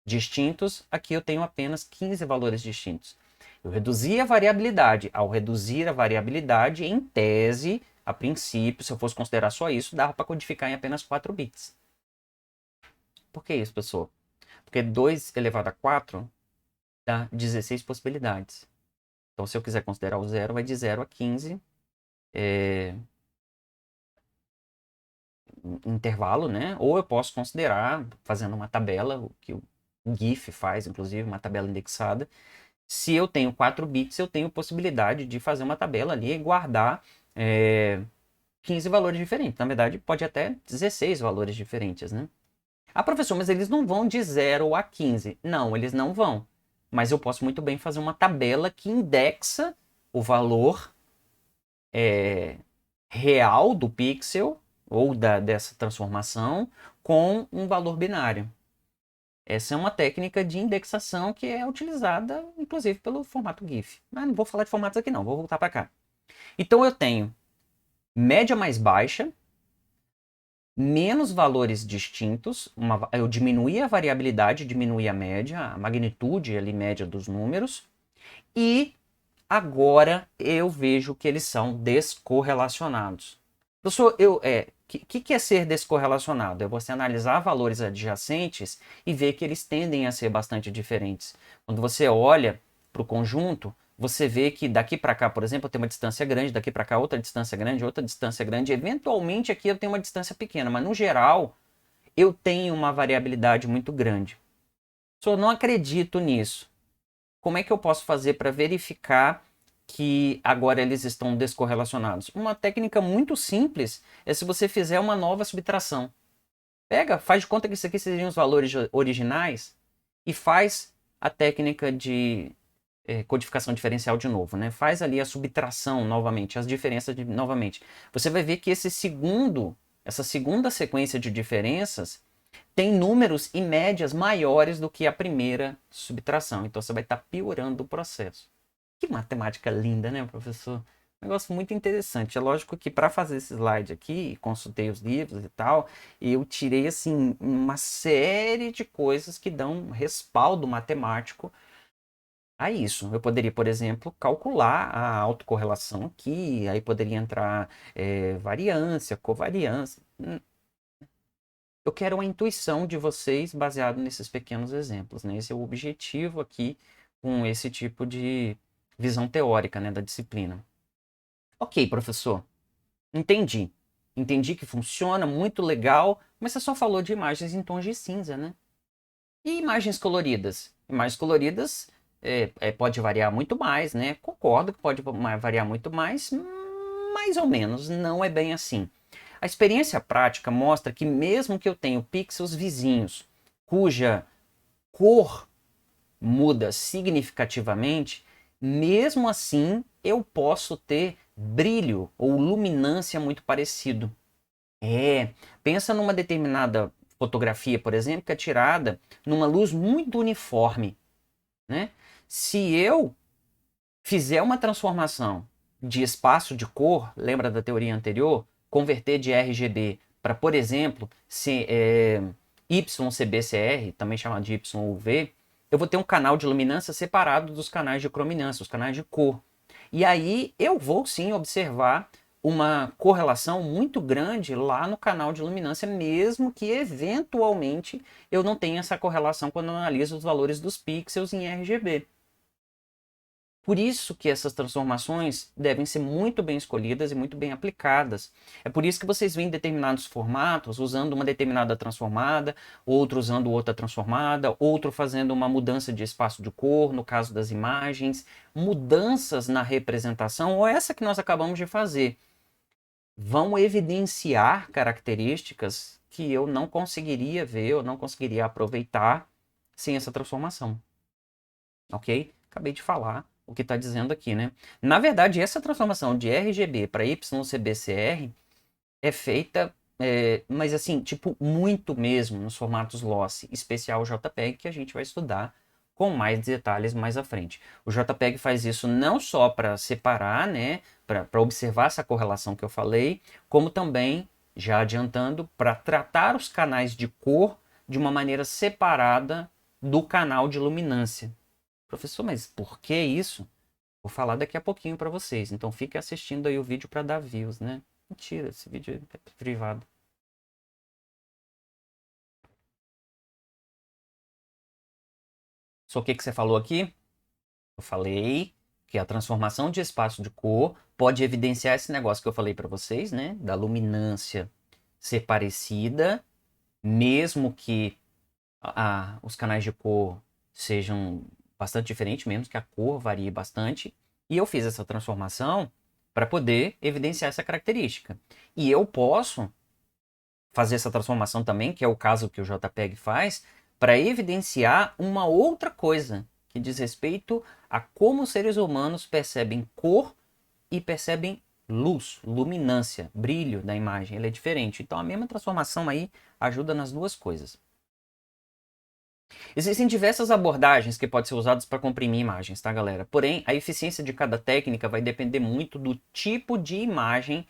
distintos, aqui eu tenho apenas 15 valores distintos. Eu reduzi a variabilidade. Ao reduzir a variabilidade, em tese, a princípio, se eu fosse considerar só isso, dava para codificar em apenas 4 bits. Por que isso, pessoal? Porque 2 elevado a 4 dá 16 possibilidades. Então, se eu quiser considerar o zero, vai de 0 a 15. Intervalo, né? Ou eu posso considerar, fazendo uma tabela, o que o GIF faz, inclusive, uma tabela indexada. Se eu tenho 4 bits, eu tenho possibilidade de fazer uma tabela ali e guardar 15 valores diferentes. Na verdade, pode até 16 valores diferentes, né? Ah, professor, mas eles não vão de 0 a 15. Não, eles não vão. Mas eu posso muito bem fazer uma tabela que indexa o valor real do pixel ou dessa transformação com um valor binário. Essa é uma técnica de indexação que é utilizada, inclusive, pelo formato GIF. Mas não vou falar de formatos aqui não, vou voltar para cá. Então eu tenho média mais baixa, menos valores distintos, eu diminuí a variabilidade, diminuí a média, a magnitude ali média dos números, e agora eu vejo que eles são descorrelacionados. Professor, que é ser descorrelacionado? É você analisar valores adjacentes e ver que eles tendem a ser bastante diferentes. Quando você olha para o conjunto, você vê que daqui para cá, por exemplo, eu tenho uma distância grande, daqui para cá outra distância grande. Eventualmente aqui eu tenho uma distância pequena, mas no geral eu tenho uma variabilidade muito grande. Professor, não acredito nisso. Como é que eu posso fazer para verificar que agora eles estão descorrelacionados? Uma técnica muito simples é se você fizer uma nova subtração. Pega, faz de conta que isso aqui seriam os valores originais e faz a técnica de codificação diferencial de novo, né? Faz ali a subtração novamente, as diferenças novamente. Você vai ver que essa segunda sequência de diferenças tem números e médias maiores do que a primeira subtração. Então você vai estar piorando o processo. Que matemática linda, né, professor? Um negócio muito interessante. É lógico que para fazer esse slide aqui, consultei os livros e tal, e eu tirei assim uma série de coisas que dão respaldo matemático a isso. Eu poderia, por exemplo, calcular a autocorrelação aqui, aí poderia entrar variância, covariância. Eu quero uma intuição de vocês baseado nesses pequenos exemplos, né? Esse é o objetivo aqui com esse tipo de visão teórica, né, da disciplina. Ok, professor. Entendi. Entendi que funciona, muito legal, mas você só falou de imagens em tons de cinza, né? E imagens coloridas? Imagens coloridas pode variar muito mais, né? Concordo que pode variar muito mais ou menos, não é bem assim. A experiência prática mostra que mesmo que eu tenha pixels vizinhos, cuja cor muda significativamente, Mesmo assim, eu posso ter brilho ou luminância muito parecido. Pensa numa determinada fotografia, por exemplo, que é tirada numa luz muito uniforme, né? Se eu fizer uma transformação de espaço de cor, lembra da teoria anterior? Converter de RGB para, por exemplo, YCBCR, também chamado de YUV, eu vou ter um canal de luminância separado dos canais de crominância, os canais de cor. E aí eu vou sim observar uma correlação muito grande lá no canal de luminância, mesmo que eventualmente eu não tenha essa correlação quando eu analiso os valores dos pixels em RGB. Por isso que essas transformações devem ser muito bem escolhidas e muito bem aplicadas. É por isso que vocês veem determinados formatos usando uma determinada transformada, outro usando outra transformada, outro fazendo uma mudança de espaço de cor, no caso das imagens, mudanças na representação, ou essa que nós acabamos de fazer, vão evidenciar características que eu não conseguiria ver, eu não conseguiria aproveitar sem essa transformação. Ok? Acabei de falar o que está dizendo aqui, né? Na verdade, essa transformação de RGB para YCBCR é feita, mas assim, tipo, muito mesmo nos formatos Lossy, especial JPEG, que a gente vai estudar com mais detalhes mais à frente. O JPEG faz isso não só para separar, né, para observar essa correlação que eu falei, como também, já adiantando, para tratar os canais de cor de uma maneira separada do canal de luminância. Professor, mas por que isso? Vou falar daqui a pouquinho para vocês. Então fique assistindo aí o vídeo para dar views, né? Mentira, esse vídeo é privado. Só o que você falou aqui? Eu falei que a transformação de espaço de cor pode evidenciar esse negócio que eu falei para vocês, né? Da luminância ser parecida, mesmo que os canais de cor sejam bastante diferentes, mesmo que a cor varie bastante. E eu fiz essa transformação para poder evidenciar essa característica. E eu posso fazer essa transformação também, que é o caso que o JPEG faz, para evidenciar uma outra coisa que diz respeito a como os seres humanos percebem cor e percebem luz, luminância, brilho da imagem. Ele é diferente. Então a mesma transformação aí ajuda nas duas coisas. Existem diversas abordagens que podem ser usadas para comprimir imagens, tá, galera? Porém, a eficiência de cada técnica vai depender muito do tipo de imagem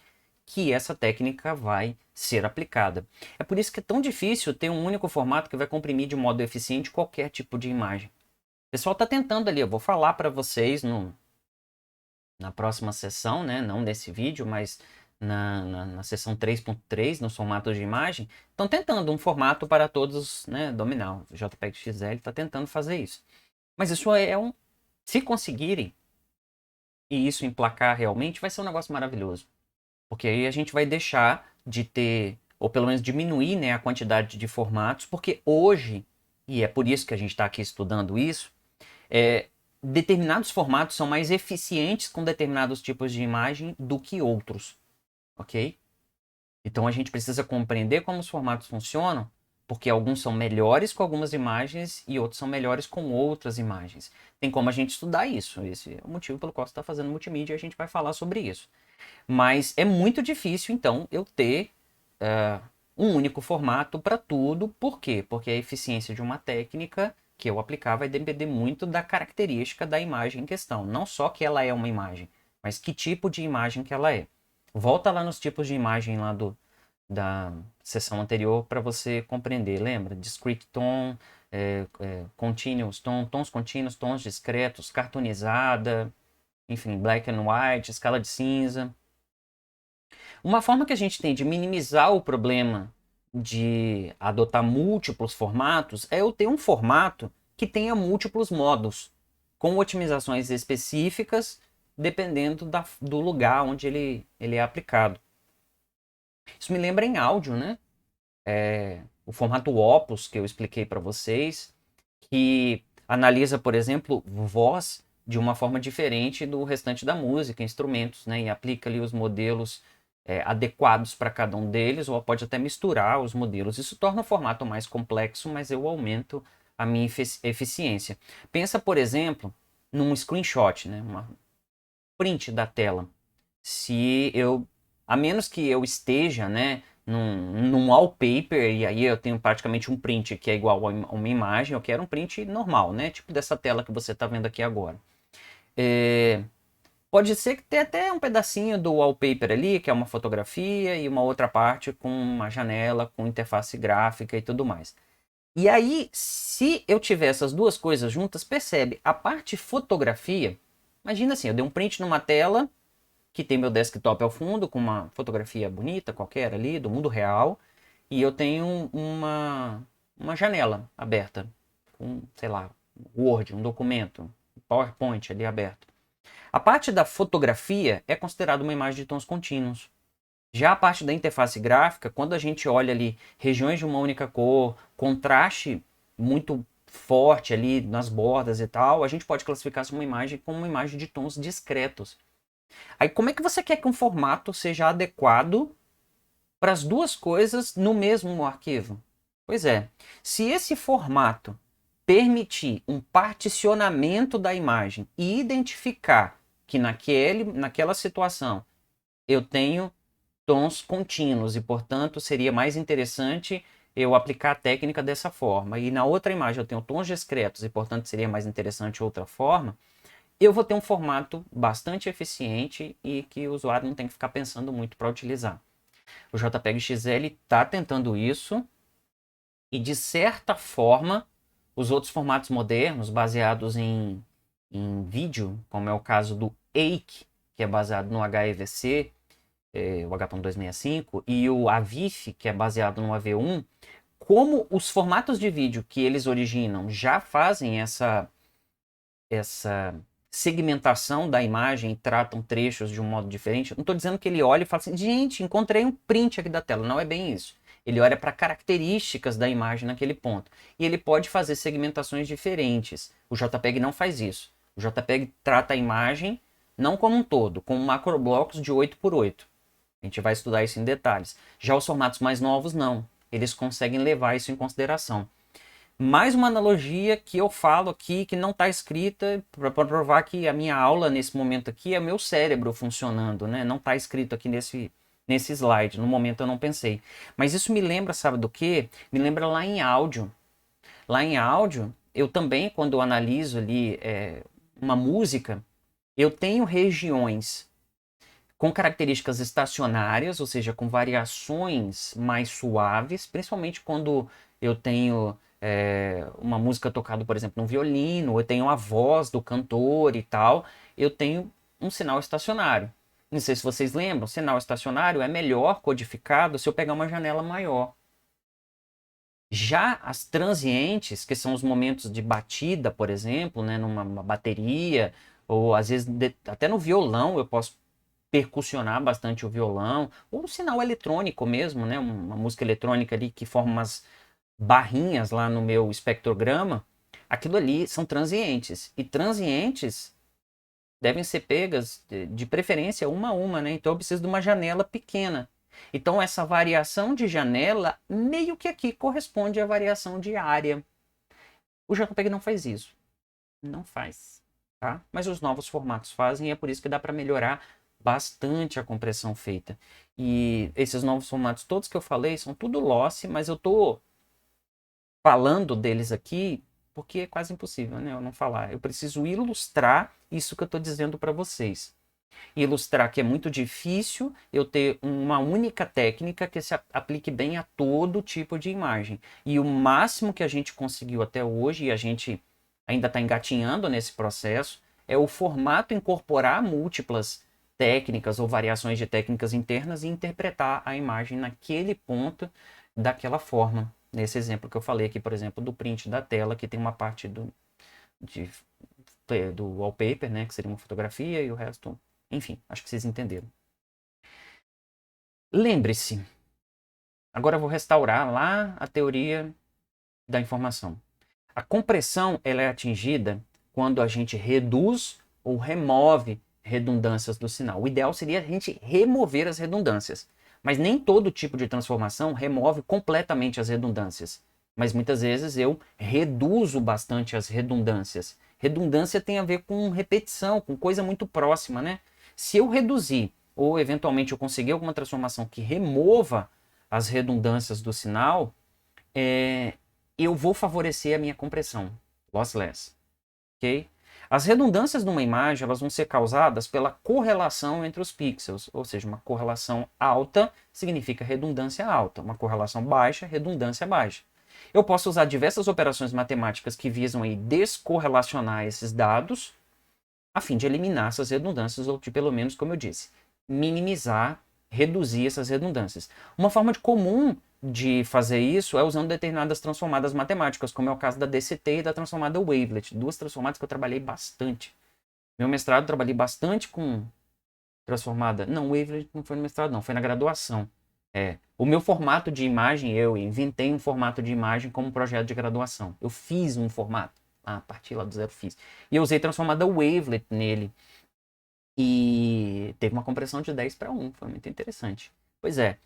que essa técnica vai ser aplicada. É por isso que é tão difícil ter um único formato que vai comprimir de modo eficiente qualquer tipo de imagem. O pessoal está tentando ali, eu vou falar para vocês na próxima sessão, né? Não nesse vídeo, mas na sessão 3.3, nos formatos de imagem, estão tentando um formato para todos, né, dominar. O JPEG XL está tentando fazer isso. Mas isso é um... Se conseguirem, e isso emplacar realmente, vai ser um negócio maravilhoso. Porque aí a gente vai deixar de ter, ou pelo menos diminuir, né, a quantidade de formatos, porque hoje, e é por isso que a gente está aqui estudando isso, determinados formatos são mais eficientes com determinados tipos de imagem do que outros, ok? Então a gente precisa compreender como os formatos funcionam, porque alguns são melhores com algumas imagens e outros são melhores com outras imagens. Tem como a gente estudar isso. Esse é o motivo pelo qual você está fazendo multimídia e a gente vai falar sobre isso. Mas é muito difícil, então, eu ter um único formato para tudo. Por quê? Porque a eficiência de uma técnica que eu aplicar vai depender muito da característica da imagem em questão. Não só que ela é uma imagem, mas que tipo de imagem que ela é. Volta lá nos tipos de imagem lá da sessão anterior para você compreender. Lembra? Discrete tone, continuous tone, tons contínuos, tons discretos, cartoonizada, enfim, black and white, escala de cinza. Uma forma que a gente tem de minimizar o problema de adotar múltiplos formatos é eu ter um formato que tenha múltiplos modos, com otimizações específicas, dependendo do lugar onde ele é aplicado. Isso me lembra em áudio, né? O formato Opus que eu expliquei para vocês, que analisa, por exemplo, voz de uma forma diferente do restante da música, instrumentos, né? E aplica ali os modelos adequados para cada um deles, ou pode até misturar os modelos. Isso torna o formato mais complexo, mas eu aumento a minha eficiência. Pensa, por exemplo, num screenshot, né? Uma print da tela. Se eu, a menos que eu esteja, né, num wallpaper, e aí eu tenho praticamente um print que é igual a uma imagem, eu quero um print normal, né? Tipo dessa tela que você está vendo aqui agora. Pode ser que tenha até um pedacinho do wallpaper ali, que é uma fotografia, e uma outra parte com uma janela, com interface gráfica e tudo mais. E aí, se eu tiver essas duas coisas juntas, percebe, a parte fotografia, imagina assim, eu dei um print numa tela, que tem meu desktop ao fundo, com uma fotografia bonita qualquer ali, do mundo real, e eu tenho uma janela aberta, com, sei lá, Word, um documento, PowerPoint ali aberto. A parte da fotografia é considerada uma imagem de tons contínuos. Já a parte da interface gráfica, quando a gente olha ali regiões de uma única cor, contraste muito forte ali nas bordas e tal, a gente pode classificar essa uma imagem como uma imagem de tons discretos. Aí como é que você quer que um formato seja adequado para as duas coisas no mesmo arquivo? Pois é, se esse formato permitir um particionamento da imagem e identificar que naquela situação eu tenho tons contínuos e, portanto, seria mais interessante eu aplicar a técnica dessa forma. E na outra imagem eu tenho tons discretos e, portanto, seria mais interessante outra forma. Eu vou ter um formato bastante eficiente e que o usuário não tem que ficar pensando muito para utilizar. O JPEG XL está tentando isso e, de certa forma, os outros formatos modernos baseados em vídeo, como é o caso do AIC, que é baseado no HEVC, o H.265, e o AVIF, que é baseado no AV1, como os formatos de vídeo que eles originam já fazem essa segmentação da imagem e tratam trechos de um modo diferente, não estou dizendo que ele olha e fala assim, gente, encontrei um print aqui da tela. Não é bem isso. Ele olha para características da imagem naquele ponto. E ele pode fazer segmentações diferentes. O JPEG não faz isso. O JPEG trata a imagem não como um todo, como macroblocos de 8x8. A gente vai estudar isso em detalhes. Já os formatos mais novos, não. Eles conseguem levar isso em consideração. Mais uma analogia que eu falo aqui, que não está escrita, para provar que a minha aula nesse momento aqui é o meu cérebro funcionando, né? Não está escrito aqui nesse slide. No momento eu não pensei. Mas isso me lembra, sabe do quê? Me lembra lá em áudio. Lá em áudio, eu também, quando eu analiso ali uma música, eu tenho regiões com características estacionárias, ou seja, com variações mais suaves, principalmente quando eu tenho uma música tocada, por exemplo, no violino, eu tenho a voz do cantor e tal, eu tenho um sinal estacionário. Não sei se vocês lembram, sinal estacionário é melhor codificado se eu pegar uma janela maior. Já as transientes, que são os momentos de batida, por exemplo, né, numa bateria, ou às vezes até no violão eu posso percussionar bastante o violão, ou um sinal eletrônico mesmo, né? Uma música eletrônica ali que forma umas barrinhas lá no meu espectrograma, aquilo ali são transientes. E transientes devem ser pegas de preferência uma a uma, né? Então eu preciso de uma janela pequena. Então essa variação de janela meio que aqui corresponde à variação de área. O JPEG não faz isso. Não faz. Tá? Mas os novos formatos fazem e é por isso que dá para melhorar bastante a compressão feita. E esses novos formatos todos que eu falei são tudo lossy, mas eu estou falando deles aqui porque é quase impossível, né, eu não falar. Eu preciso ilustrar isso que eu estou dizendo para vocês. Ilustrar que é muito difícil eu ter uma única técnica que se aplique bem a todo tipo de imagem. E o máximo que a gente conseguiu até hoje, e a gente ainda está engatinhando nesse processo, é o formato incorporar múltiplas técnicas ou variações de técnicas internas e interpretar a imagem naquele ponto daquela forma. Nesse exemplo que eu falei aqui, por exemplo, do print da tela, que tem uma parte do wallpaper, né, que seria uma fotografia, e o resto, enfim, acho que vocês entenderam. Lembre-se, agora eu vou restaurar lá a teoria da informação. A compressão ela é atingida quando a gente reduz ou remove redundâncias do sinal. O ideal seria a gente remover as redundâncias, mas nem todo tipo de transformação remove completamente as redundâncias. Mas muitas vezes eu reduzo bastante as redundâncias. Redundância tem a ver com repetição, com coisa muito próxima, né? Se eu reduzir, ou eventualmente eu conseguir alguma transformação que remova as redundâncias do sinal, eu vou favorecer a minha compressão, lossless, ok? As redundâncias numa imagem elas vão ser causadas pela correlação entre os pixels, ou seja, uma correlação alta significa redundância alta, uma correlação baixa, redundância baixa. Eu posso usar diversas operações matemáticas que visam aí descorrelacionar esses dados, a fim de eliminar essas redundâncias, ou de pelo menos, como eu disse, minimizar, reduzir essas redundâncias. Uma forma comum de fazer isso é usando determinadas transformadas matemáticas, como é o caso da DCT e da transformada Wavelet, duas transformadas que eu trabalhei bastante. Meu mestrado eu trabalhei bastante com transformada. Não, Wavelet não foi no mestrado, não, foi na graduação. O meu formato de imagem, eu inventei um formato de imagem como projeto de graduação. Eu fiz um formato, a partir lá do zero fiz. E eu usei transformada Wavelet nele. E teve uma compressão de 10:1, foi muito interessante. Pois é,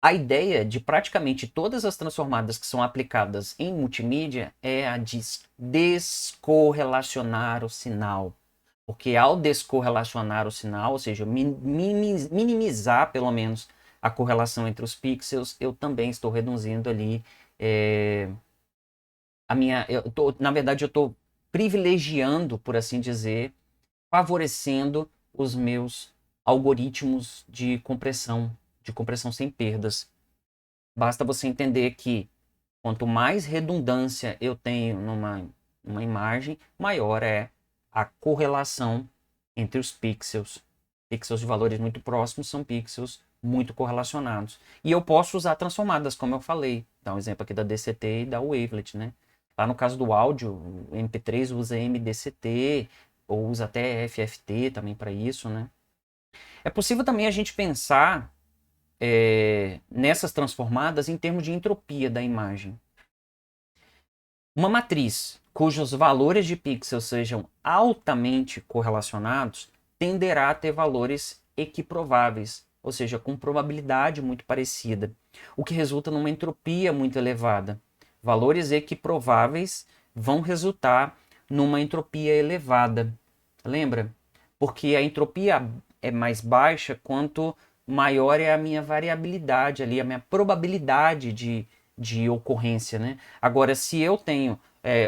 a ideia de praticamente todas as transformadas que são aplicadas em multimídia é a de descorrelacionar o sinal. Porque ao descorrelacionar o sinal, ou seja, minimizar pelo menos a correlação entre os pixels, eu também estou reduzindo ali na verdade, eu estou privilegiando, por assim dizer, favorecendo os meus algoritmos de compressão sem perdas. Basta você entender que quanto mais redundância eu tenho numa imagem, maior é a correlação entre os pixels. Pixels de valores muito próximos são pixels muito correlacionados. E eu posso usar transformadas, como eu falei. Dá um exemplo aqui da DCT e da Wavelet, né? Lá no caso do áudio, o MP3 usa MDCT, ou usa até FFT também para isso, né? É possível também a gente pensar nessas transformadas em termos de entropia da imagem. Uma matriz cujos valores de pixels sejam altamente correlacionados tenderá a ter valores equiprováveis, ou seja, com probabilidade muito parecida, o que resulta numa entropia muito elevada. Valores equiprováveis vão resultar numa entropia elevada. Lembra? Porque a entropia é mais baixa quanto maior é a minha variabilidade ali, a minha probabilidade de ocorrência, né? Agora, se eu tenho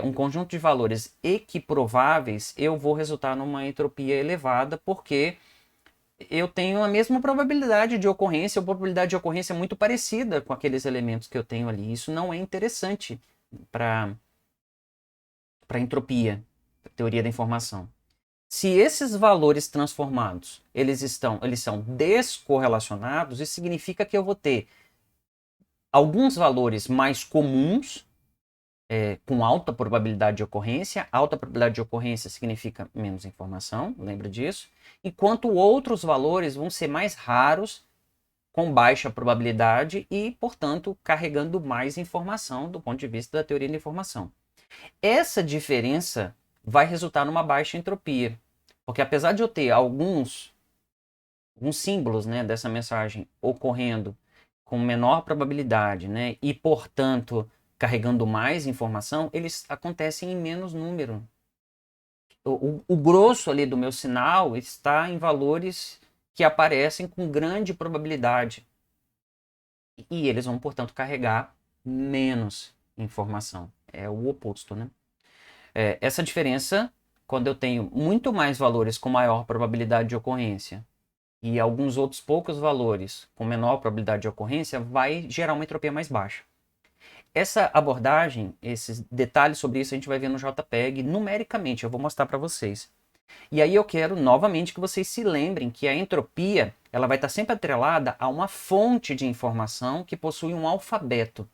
um conjunto de valores equiprováveis, eu vou resultar numa entropia elevada, porque eu tenho a mesma probabilidade de ocorrência, ou probabilidade de ocorrência muito parecida com aqueles elementos que eu tenho ali. Isso não é interessante para entropia, pra teoria da informação. Se esses valores transformados, eles são descorrelacionados, isso significa que eu vou ter alguns valores mais comuns, com alta probabilidade de ocorrência. Alta probabilidade de ocorrência significa menos informação, lembra disso? Enquanto outros valores vão ser mais raros, com baixa probabilidade e, portanto, carregando mais informação do ponto de vista da teoria da informação. Essa diferença vai resultar numa baixa entropia, porque apesar de eu ter alguns símbolos, né, dessa mensagem ocorrendo com menor probabilidade, né, e, portanto, carregando mais informação, eles acontecem em menos número. O grosso ali do meu sinal está em valores que aparecem com grande probabilidade. E eles vão, portanto, carregar menos informação. É o oposto, né? Essa diferença, quando eu tenho muito mais valores com maior probabilidade de ocorrência e alguns outros poucos valores com menor probabilidade de ocorrência, vai gerar uma entropia mais baixa. Essa abordagem, esses detalhes sobre isso, a gente vai ver no JPEG numericamente, eu vou mostrar para vocês. E aí eu quero novamente que vocês se lembrem que a entropia ela vai estar sempre atrelada a uma fonte de informação que possui um alfabeto.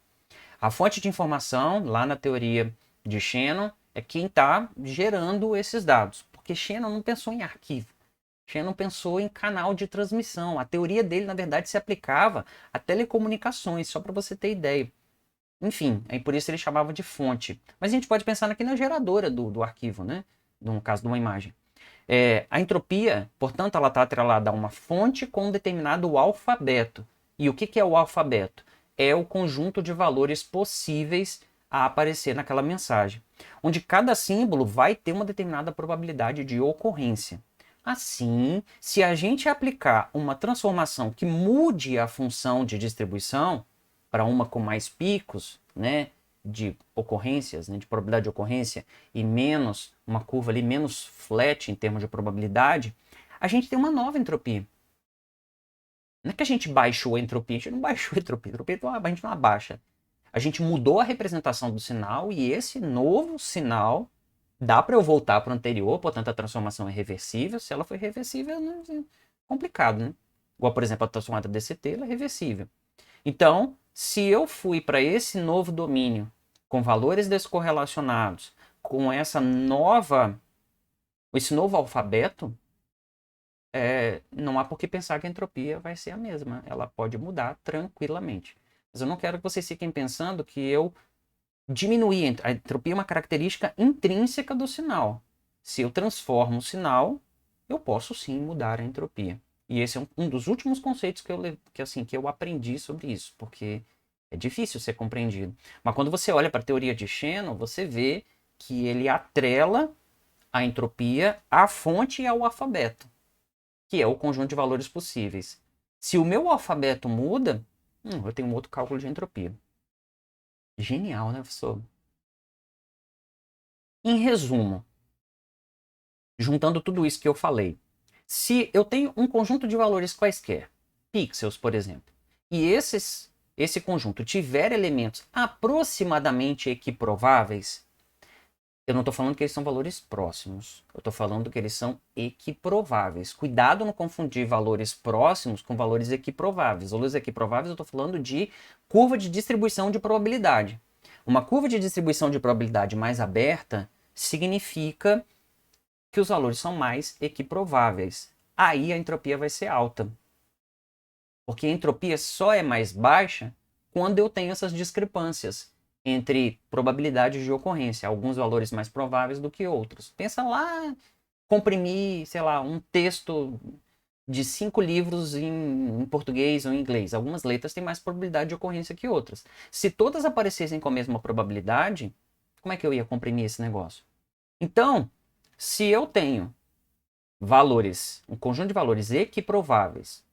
A fonte de informação, lá na teoria de Shannon, é quem está gerando esses dados. Porque Shannon não pensou em arquivo. Shannon pensou em canal de transmissão. A teoria dele, na verdade, se aplicava a telecomunicações, só para você ter ideia. Enfim, aí por isso ele chamava de fonte. Mas a gente pode pensar naquela geradora do arquivo, né? No caso de uma imagem. A entropia, portanto, ela está atrelada a uma fonte com um determinado alfabeto. E o que é o alfabeto? É o conjunto de valores possíveis a aparecer naquela mensagem, onde cada símbolo vai ter uma determinada probabilidade de ocorrência. Assim, se a gente aplicar uma transformação que mude a função de distribuição para uma com mais picos, né, de ocorrências, né, de probabilidade de ocorrência, e menos uma curva ali menos flat em termos de probabilidade, a gente tem uma nova entropia. Não é que a gente baixou a entropia, a gente não baixou a entropia, a gente não abaixa. A gente mudou a representação do sinal e esse novo sinal dá para eu voltar para o anterior, portanto a transformação é reversível. Se ela for reversível, é complicado, né? Igual, por exemplo, a transformada DCT, ela é reversível. Então, se eu fui para esse novo domínio com valores descorrelacionados, com esse novo alfabeto, não há por que pensar que a entropia vai ser a mesma. Ela pode mudar tranquilamente. Mas eu não quero que vocês fiquem pensando que eu diminuí. A entropia é uma característica intrínseca do sinal. Se eu transformo o sinal, eu posso sim mudar a entropia. E esse é um dos últimos conceitos que eu aprendi sobre isso, porque é difícil ser compreendido. Mas quando você olha para a teoria de Shannon, você vê que ele atrela a entropia à fonte e ao alfabeto, que é o conjunto de valores possíveis. Se o meu alfabeto muda, eu tenho um outro cálculo de entropia. Genial, né, professor? Em resumo, juntando tudo isso que eu falei, se eu tenho um conjunto de valores quaisquer, pixels, por exemplo, e esse conjunto tiver elementos aproximadamente equiprováveis, eu não estou falando que eles são valores próximos, eu estou falando que eles são equiprováveis. Cuidado não confundir valores próximos com valores equiprováveis. Valores equiprováveis eu estou falando de curva de distribuição de probabilidade. Uma curva de distribuição de probabilidade mais aberta significa que os valores são mais equiprováveis. Aí a entropia vai ser alta. Porque a entropia só é mais baixa quando eu tenho essas discrepâncias entre probabilidades de ocorrência, alguns valores mais prováveis do que outros. Pensa lá, comprimir, sei lá, um texto de 5 livros em português ou em inglês. Algumas letras têm mais probabilidade de ocorrência que outras. Se todas aparecessem com a mesma probabilidade, como é que eu ia comprimir esse negócio? Então, se eu tenho valores, um conjunto de valores equiprováveis,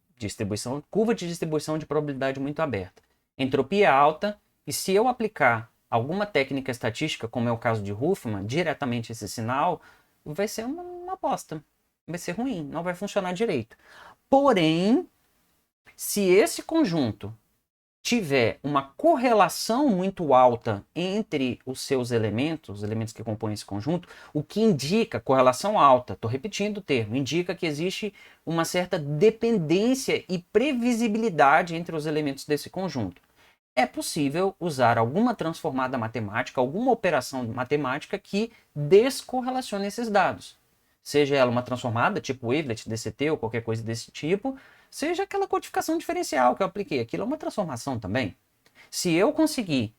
curva de distribuição de probabilidade muito aberta, entropia alta, e se eu aplicar alguma técnica estatística, como é o caso de Huffman, diretamente esse sinal, vai ser uma bosta. Vai ser ruim, não vai funcionar direito. Porém, se esse conjunto tiver uma correlação muito alta entre os seus elementos, os elementos que compõem esse conjunto, o que indica correlação alta, estou repetindo o termo, indica que existe uma certa dependência e previsibilidade entre os elementos desse conjunto. É possível usar alguma transformada matemática, alguma operação matemática que descorrelacione esses dados. Seja ela uma transformada, tipo Wavelet, DCT ou qualquer coisa desse tipo, seja aquela codificação diferencial que eu apliquei. Aquilo é uma transformação também. Se eu conseguir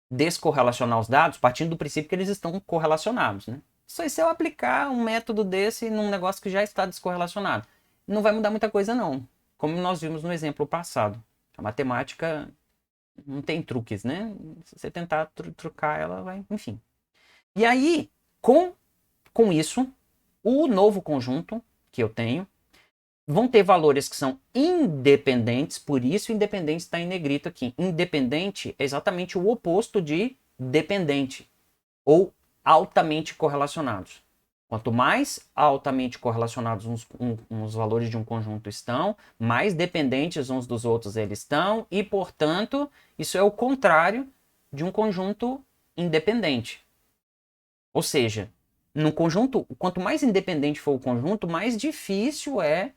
descorrelacionar os dados, partindo do princípio que eles estão correlacionados, né? Só se eu aplicar um método desse num negócio que já está descorrelacionado, não vai mudar muita coisa não. Como nós vimos no exemplo passado. A matemática não tem truques, né? Se você tentar trucar, ela vai... Enfim. E aí, com isso, o novo conjunto que eu tenho vão ter valores que são independentes, por isso independente está em negrito aqui. Independente é exatamente o oposto de dependente, ou altamente correlacionados. Quanto mais altamente correlacionados uns valores de um conjunto estão, mais dependentes uns dos outros eles estão, e, portanto, isso é o contrário de um conjunto independente. Ou seja, no conjunto, quanto mais independente for o conjunto, mais difícil é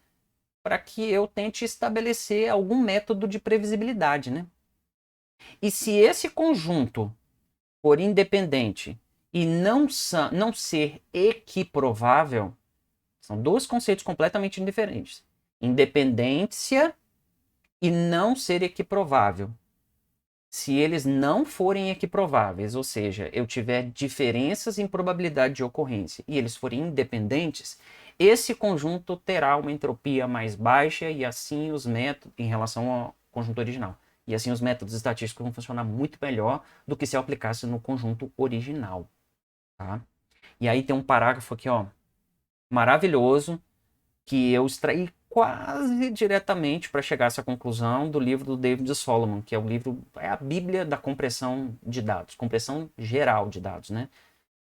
para que eu tente estabelecer algum método de previsibilidade, né? E se esse conjunto for independente e não ser equiprovável, são dois conceitos completamente diferentes. Independência e não ser equiprovável. Se eles não forem equiprováveis, ou seja, eu tiver diferenças em probabilidade de ocorrência e eles forem independentes, esse conjunto terá uma entropia mais baixa e assim os métodos em relação ao conjunto original. E assim os métodos estatísticos vão funcionar muito melhor do que se eu aplicasse no conjunto original. Tá? E aí tem um parágrafo aqui, ó, maravilhoso, que eu extraí quase diretamente para chegar a essa conclusão do livro do David Solomon, que é o livro, é a Bíblia da compressão de dados, compressão geral de dados, né?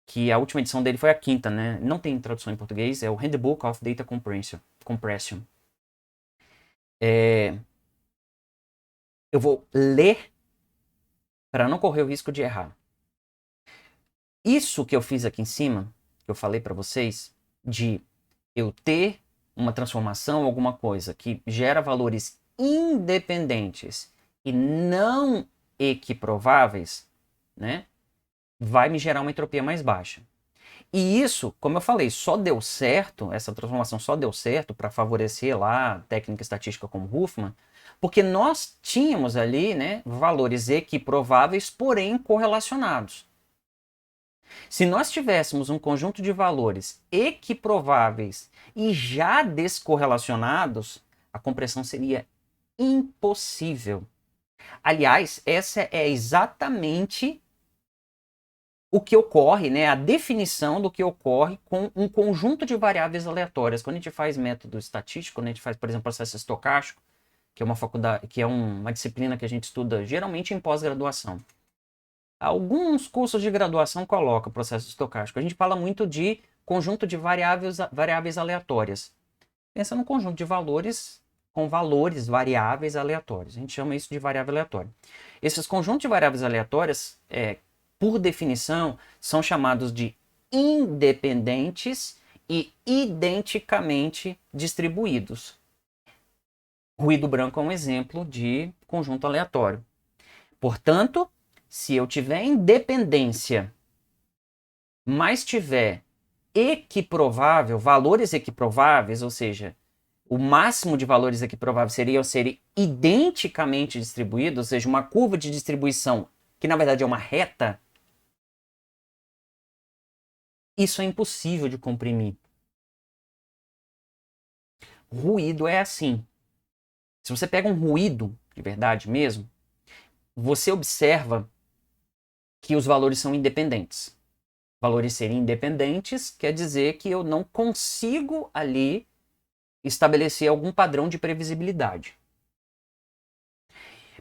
Que a última edição dele foi a quinta, né? Não tem tradução em português, é o Handbook of Data Compression. Eu vou ler para não correr o risco de errar. Isso que eu fiz aqui em cima, que eu falei para vocês, de eu ter uma transformação, alguma coisa que gera valores independentes e não equiprováveis, né, vai me gerar uma entropia mais baixa. E isso, como eu falei, só deu certo, essa transformação só deu certo para favorecer lá a técnica estatística como Huffman, porque nós tínhamos ali, né, valores equiprováveis, porém correlacionados. Se nós tivéssemos um conjunto de valores equiprováveis e já descorrelacionados, a compressão seria impossível. Aliás, essa é exatamente o que ocorre, né, a definição do que ocorre com um conjunto de variáveis aleatórias. Quando a gente faz método estatístico, quando a gente faz, por exemplo, processo estocástico, que é uma faculdade, que é uma disciplina que a gente estuda geralmente em pós-graduação. Alguns cursos de graduação colocam processo estocástico. A gente fala muito de conjunto de variáveis aleatórias. Pensa num conjunto de valores com valores variáveis aleatórios. A gente chama isso de variável aleatória. Esses conjuntos de variáveis aleatórias, por definição, são chamados de independentes e identicamente distribuídos. Ruído branco é um exemplo de conjunto aleatório. Portanto, se eu tiver independência, mas tiver equiprovável, valores equiprováveis, ou seja, o máximo de valores equiprováveis seriam ser identicamente distribuídos, ou seja, uma curva de distribuição que na verdade é uma reta, isso é impossível de comprimir. Ruído é assim. Se você pega um ruído de verdade mesmo, você observa que os valores são independentes. Valores serem independentes quer dizer que eu não consigo ali estabelecer algum padrão de previsibilidade.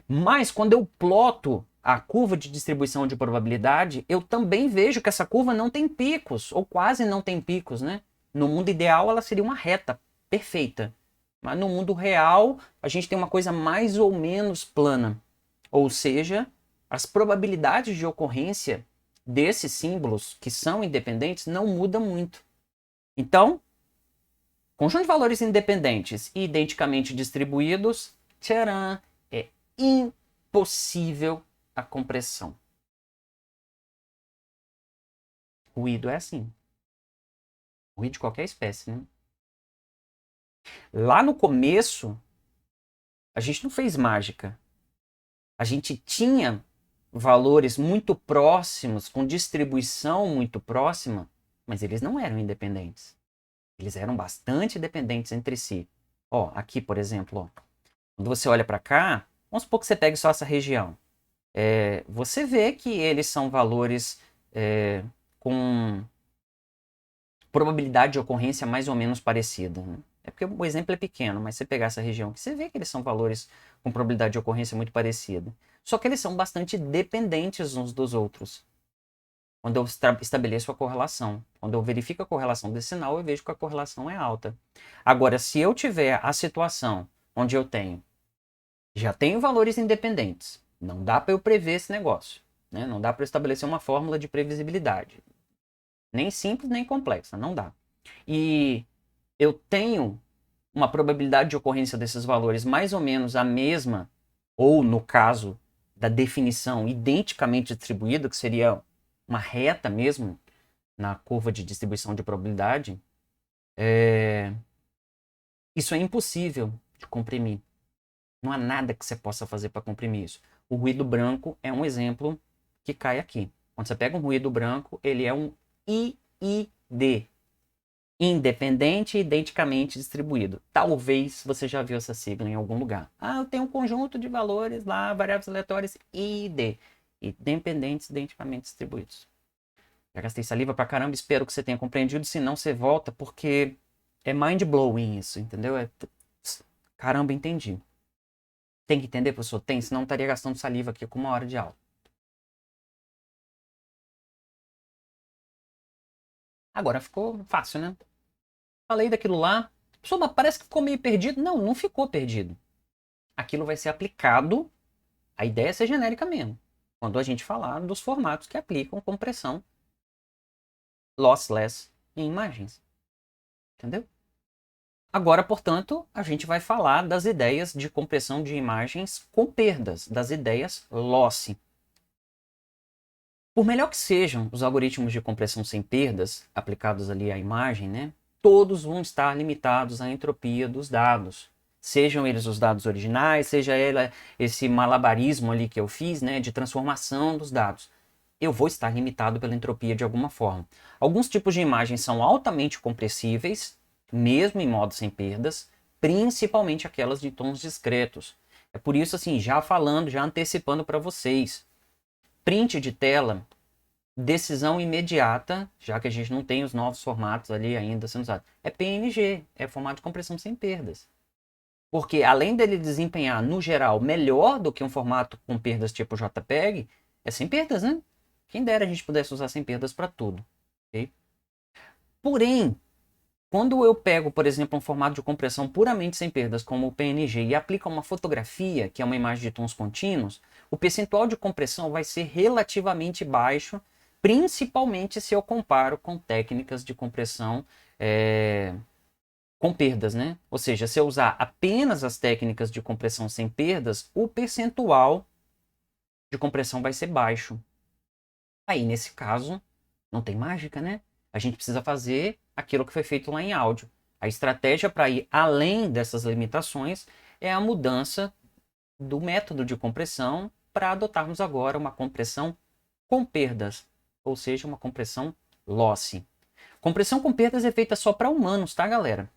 Mas quando eu ploto a curva de distribuição de probabilidade, eu também vejo que essa curva não tem picos, ou quase não tem picos, né? No mundo ideal ela seria uma reta perfeita. Mas no mundo real a gente tem uma coisa mais ou menos plana. Ou seja, as probabilidades de ocorrência desses símbolos que são independentes não mudam muito. Então, conjunto de valores independentes e identicamente distribuídos, tcharam, é impossível a compressão. Ruído é assim. Ruído de qualquer espécie, né? Lá no começo, a gente não fez mágica. A gente tinha valores muito próximos, com distribuição muito próxima, mas eles não eram independentes. Eles eram bastante dependentes entre si. Ó, aqui, por exemplo, ó, quando você olha para cá, vamos supor que você pegue só essa região. Você vê que eles são valores com probabilidade de ocorrência mais ou menos parecida. Né? É porque o exemplo é pequeno, mas você pegar essa região aqui, você vê que eles são valores com probabilidade de ocorrência muito parecida. Só que eles são bastante dependentes uns dos outros. Quando eu estabeleço a correlação. Quando eu verifico a correlação desse sinal, eu vejo que a correlação é alta. Agora, se eu tiver a situação onde eu já tenho valores independentes, não dá para eu prever esse negócio. Né? Não dá para eu estabelecer uma fórmula de previsibilidade. Nem simples, nem complexa. Não dá. E eu tenho uma probabilidade de ocorrência desses valores mais ou menos a mesma, ou no caso da definição identicamente distribuída, que seria uma reta mesmo na curva de distribuição de probabilidade, isso é impossível de comprimir. Não há nada que você possa fazer para comprimir isso. O ruído branco é um exemplo que cai aqui. Quando você pega um ruído branco, ele é um IID. Independente e identicamente distribuído. Talvez você já viu essa sigla em algum lugar. Ah, eu tenho um conjunto de valores lá, variáveis aleatórias ID. Independentes, identicamente distribuídos. Já gastei saliva pra caramba, espero que você tenha compreendido. Se não, você volta, porque é mind-blowing isso, entendeu? Caramba, entendi. Tem que entender, professor? Tem, senão estaria gastando saliva aqui com 1 hora de aula. Agora ficou fácil, né? Falei daquilo lá. Professor, mas parece que ficou meio perdido. Não, não ficou perdido. Aquilo vai ser aplicado. A ideia é ser genérica mesmo. Quando a gente falar dos formatos que aplicam compressão lossless em imagens. Entendeu? Agora, portanto, a gente vai falar das ideias de compressão de imagens com perdas, das ideias lossy. Por melhor que sejam os algoritmos de compressão sem perdas aplicados ali à imagem, né, todos vão estar limitados à entropia dos dados. Sejam eles os dados originais, seja esse malabarismo ali que eu fiz, né, de transformação dos dados. Eu vou estar limitado pela entropia de alguma forma. Alguns tipos de imagens são altamente compressíveis, mesmo em modo sem perdas, principalmente aquelas de tons discretos. É por isso, assim, já falando, já antecipando para vocês, print de tela, decisão imediata, já que a gente não tem os novos formatos ali ainda sendo usados, é PNG, é formato de compressão sem perdas. Porque além dele desempenhar, no geral, melhor do que um formato com perdas tipo JPEG, é sem perdas, né? Quem dera a gente pudesse usar sem perdas para tudo. Okay? Porém, quando eu pego, por exemplo, um formato de compressão puramente sem perdas, como o PNG, e aplico uma fotografia, que é uma imagem de tons contínuos, o percentual de compressão vai ser relativamente baixo, principalmente se eu comparo com técnicas de compressão com perdas, né? Ou seja, se eu usar apenas as técnicas de compressão sem perdas, o percentual de compressão vai ser baixo. Aí, nesse caso, não tem mágica, né? A gente precisa fazer aquilo que foi feito lá em áudio. A estratégia para ir além dessas limitações é a mudança do método de compressão para adotarmos agora uma compressão com perdas, ou seja, uma compressão lossy. Compressão com perdas é feita só para humanos, tá, galera?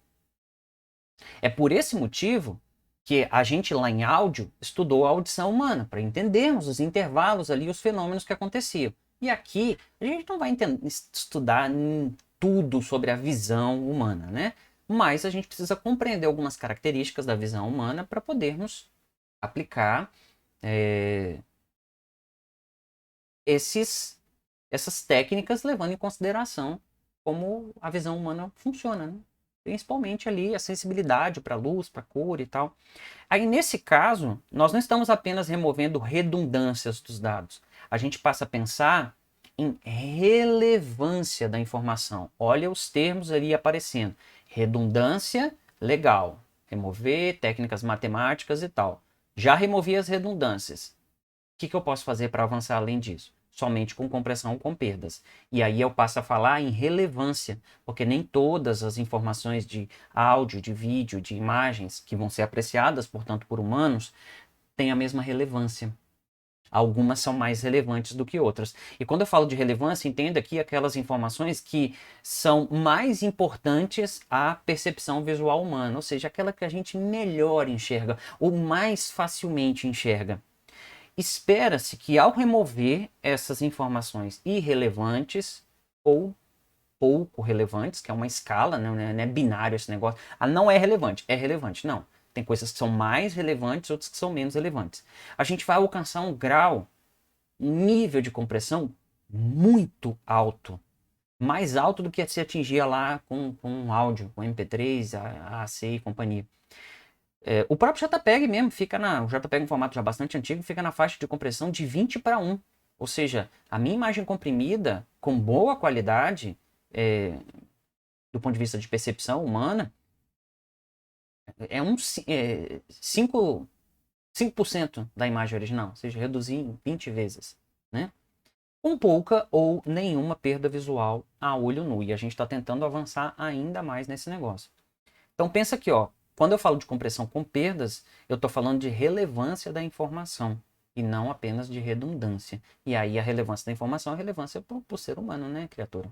É por esse motivo que a gente lá em áudio estudou a audição humana, para entendermos os intervalos ali, os fenômenos que aconteciam. E aqui a gente não vai estudar tudo sobre a visão humana, né? Mas a gente precisa compreender algumas características da visão humana para podermos aplicar essas técnicas levando em consideração como a visão humana funciona, né? Principalmente ali a sensibilidade para luz, para cor e tal. Aí nesse caso, nós não estamos apenas removendo redundâncias dos dados. A gente passa a pensar em relevância da informação. Olha os termos ali aparecendo. Redundância, legal. Remover técnicas matemáticas e tal. Já removi as redundâncias. O que eu posso fazer para avançar além disso? Somente com compressão com perdas. E aí eu passo a falar em relevância, porque nem todas as informações de áudio, de vídeo, de imagens que vão ser apreciadas, portanto, por humanos, têm a mesma relevância. Algumas são mais relevantes do que outras. E quando eu falo de relevância, entenda aqui aquelas informações que são mais importantes à percepção visual humana, ou seja, aquela que a gente melhor enxerga, ou mais facilmente enxerga. Espera-se que ao remover essas informações irrelevantes ou pouco relevantes, que é uma escala, né? Não é binário esse negócio. Ah, não é relevante, não. Tem coisas que são mais relevantes, outras que são menos relevantes. A gente vai alcançar um grau, um nível de compressão muito alto. Mais alto do que se atingia lá com um áudio, com MP3, AAC e companhia. O próprio JPEG mesmo o JPEG é um formato já bastante antigo, fica na faixa de compressão de 20:1. Ou seja, a minha imagem comprimida, com boa qualidade, do ponto de vista de percepção humana, é 5% da imagem original, ou seja, reduzir em 20 vezes, né? Com pouca ou nenhuma perda visual a olho nu. E a gente está tentando avançar ainda mais nesse negócio. Então pensa aqui, ó, quando eu falo de compressão com perdas, eu estou falando de relevância da informação e não apenas de redundância. E aí a relevância da informação é a relevância para o ser humano, né, criatura?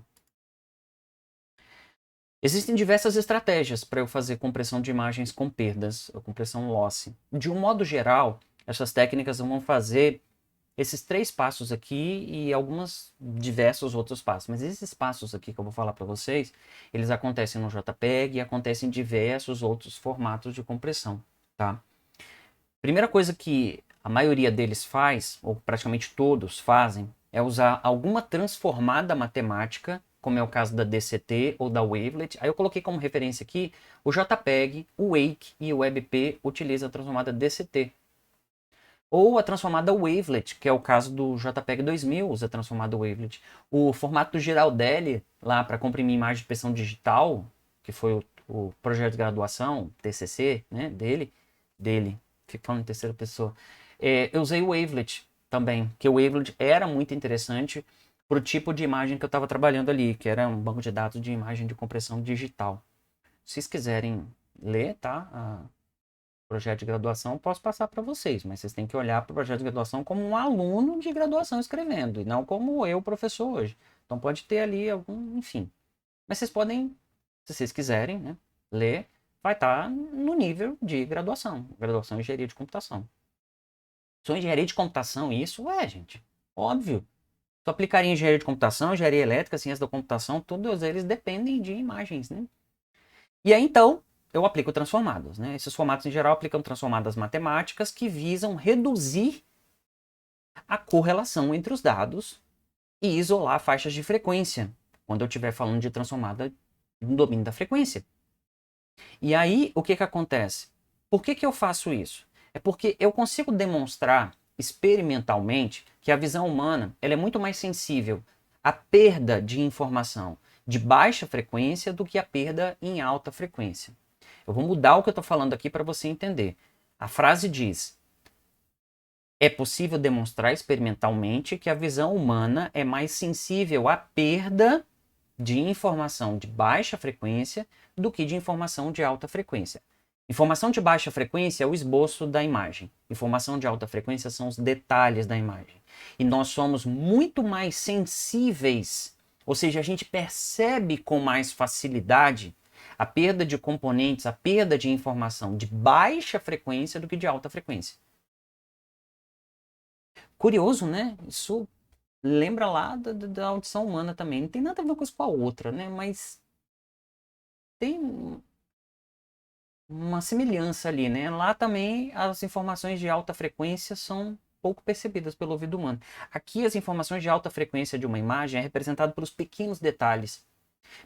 Existem diversas estratégias para eu fazer compressão de imagens com perdas, ou compressão lossy. De um modo geral, essas técnicas vão fazer esses 3 passos aqui e alguns diversos outros passos. Mas esses passos aqui que eu vou falar para vocês, eles acontecem no JPEG e acontecem em diversos outros formatos de compressão, tá? Primeira coisa que a maioria deles faz, ou praticamente todos fazem, é usar alguma transformada matemática, como é o caso da DCT ou da Wavelet. Aí eu coloquei como referência aqui o JPEG, o Wake e o WebP utiliza a transformada DCT. Ou a transformada Wavelet, que é o caso do JPEG 2000, usa a transformada Wavelet. O formato do Giraldelli, lá para comprimir imagem de impressão digital, que foi o projeto de graduação, TCC, né, dele, fico falando em terceira pessoa. Eu usei o Wavelet também, que o Wavelet era muito interessante para o tipo de imagem que eu estava trabalhando ali, que era um banco de dados de imagem de compressão digital. Se vocês quiserem ler, tá? Projeto de graduação, eu posso passar para vocês, mas vocês têm que olhar para o projeto de graduação como um aluno de graduação escrevendo, e não como eu, professor, hoje. Então pode ter ali algum, enfim. Mas vocês podem, se vocês quiserem, né, ler, vai estar no nível de graduação em engenharia de computação. Sou engenharia de computação, isso é, gente, óbvio. Tu aplicaria em engenharia de computação, engenharia elétrica, ciência da computação, todos eles dependem de imagens, né? E aí, então, eu aplico transformadas, né? Esses formatos, em geral, aplicam transformadas matemáticas que visam reduzir a correlação entre os dados e isolar faixas de frequência, quando eu estiver falando de transformada no domínio da frequência. E aí, o que que acontece? Por que que eu faço isso? É porque eu consigo demonstrar experimentalmente que a visão humana ela é muito mais sensível à perda de informação de baixa frequência do que à perda em alta frequência. Eu vou mudar o que eu estou falando aqui para você entender. A frase diz: é possível demonstrar experimentalmente que a visão humana é mais sensível à perda de informação de baixa frequência do que de informação de alta frequência. Informação de baixa frequência é o esboço da imagem. Informação de alta frequência são os detalhes da imagem. E nós somos muito mais sensíveis, ou seja, a gente percebe com mais facilidade a perda de componentes, a perda de informação de baixa frequência do que de alta frequência. Curioso, né? Isso lembra lá da audição humana também. Não tem nada a ver uma coisa com a outra, né? Mas tem uma semelhança ali, né? Lá também as informações de alta frequência são pouco percebidas pelo ouvido humano. Aqui as informações de alta frequência de uma imagem é representado pelos pequenos detalhes.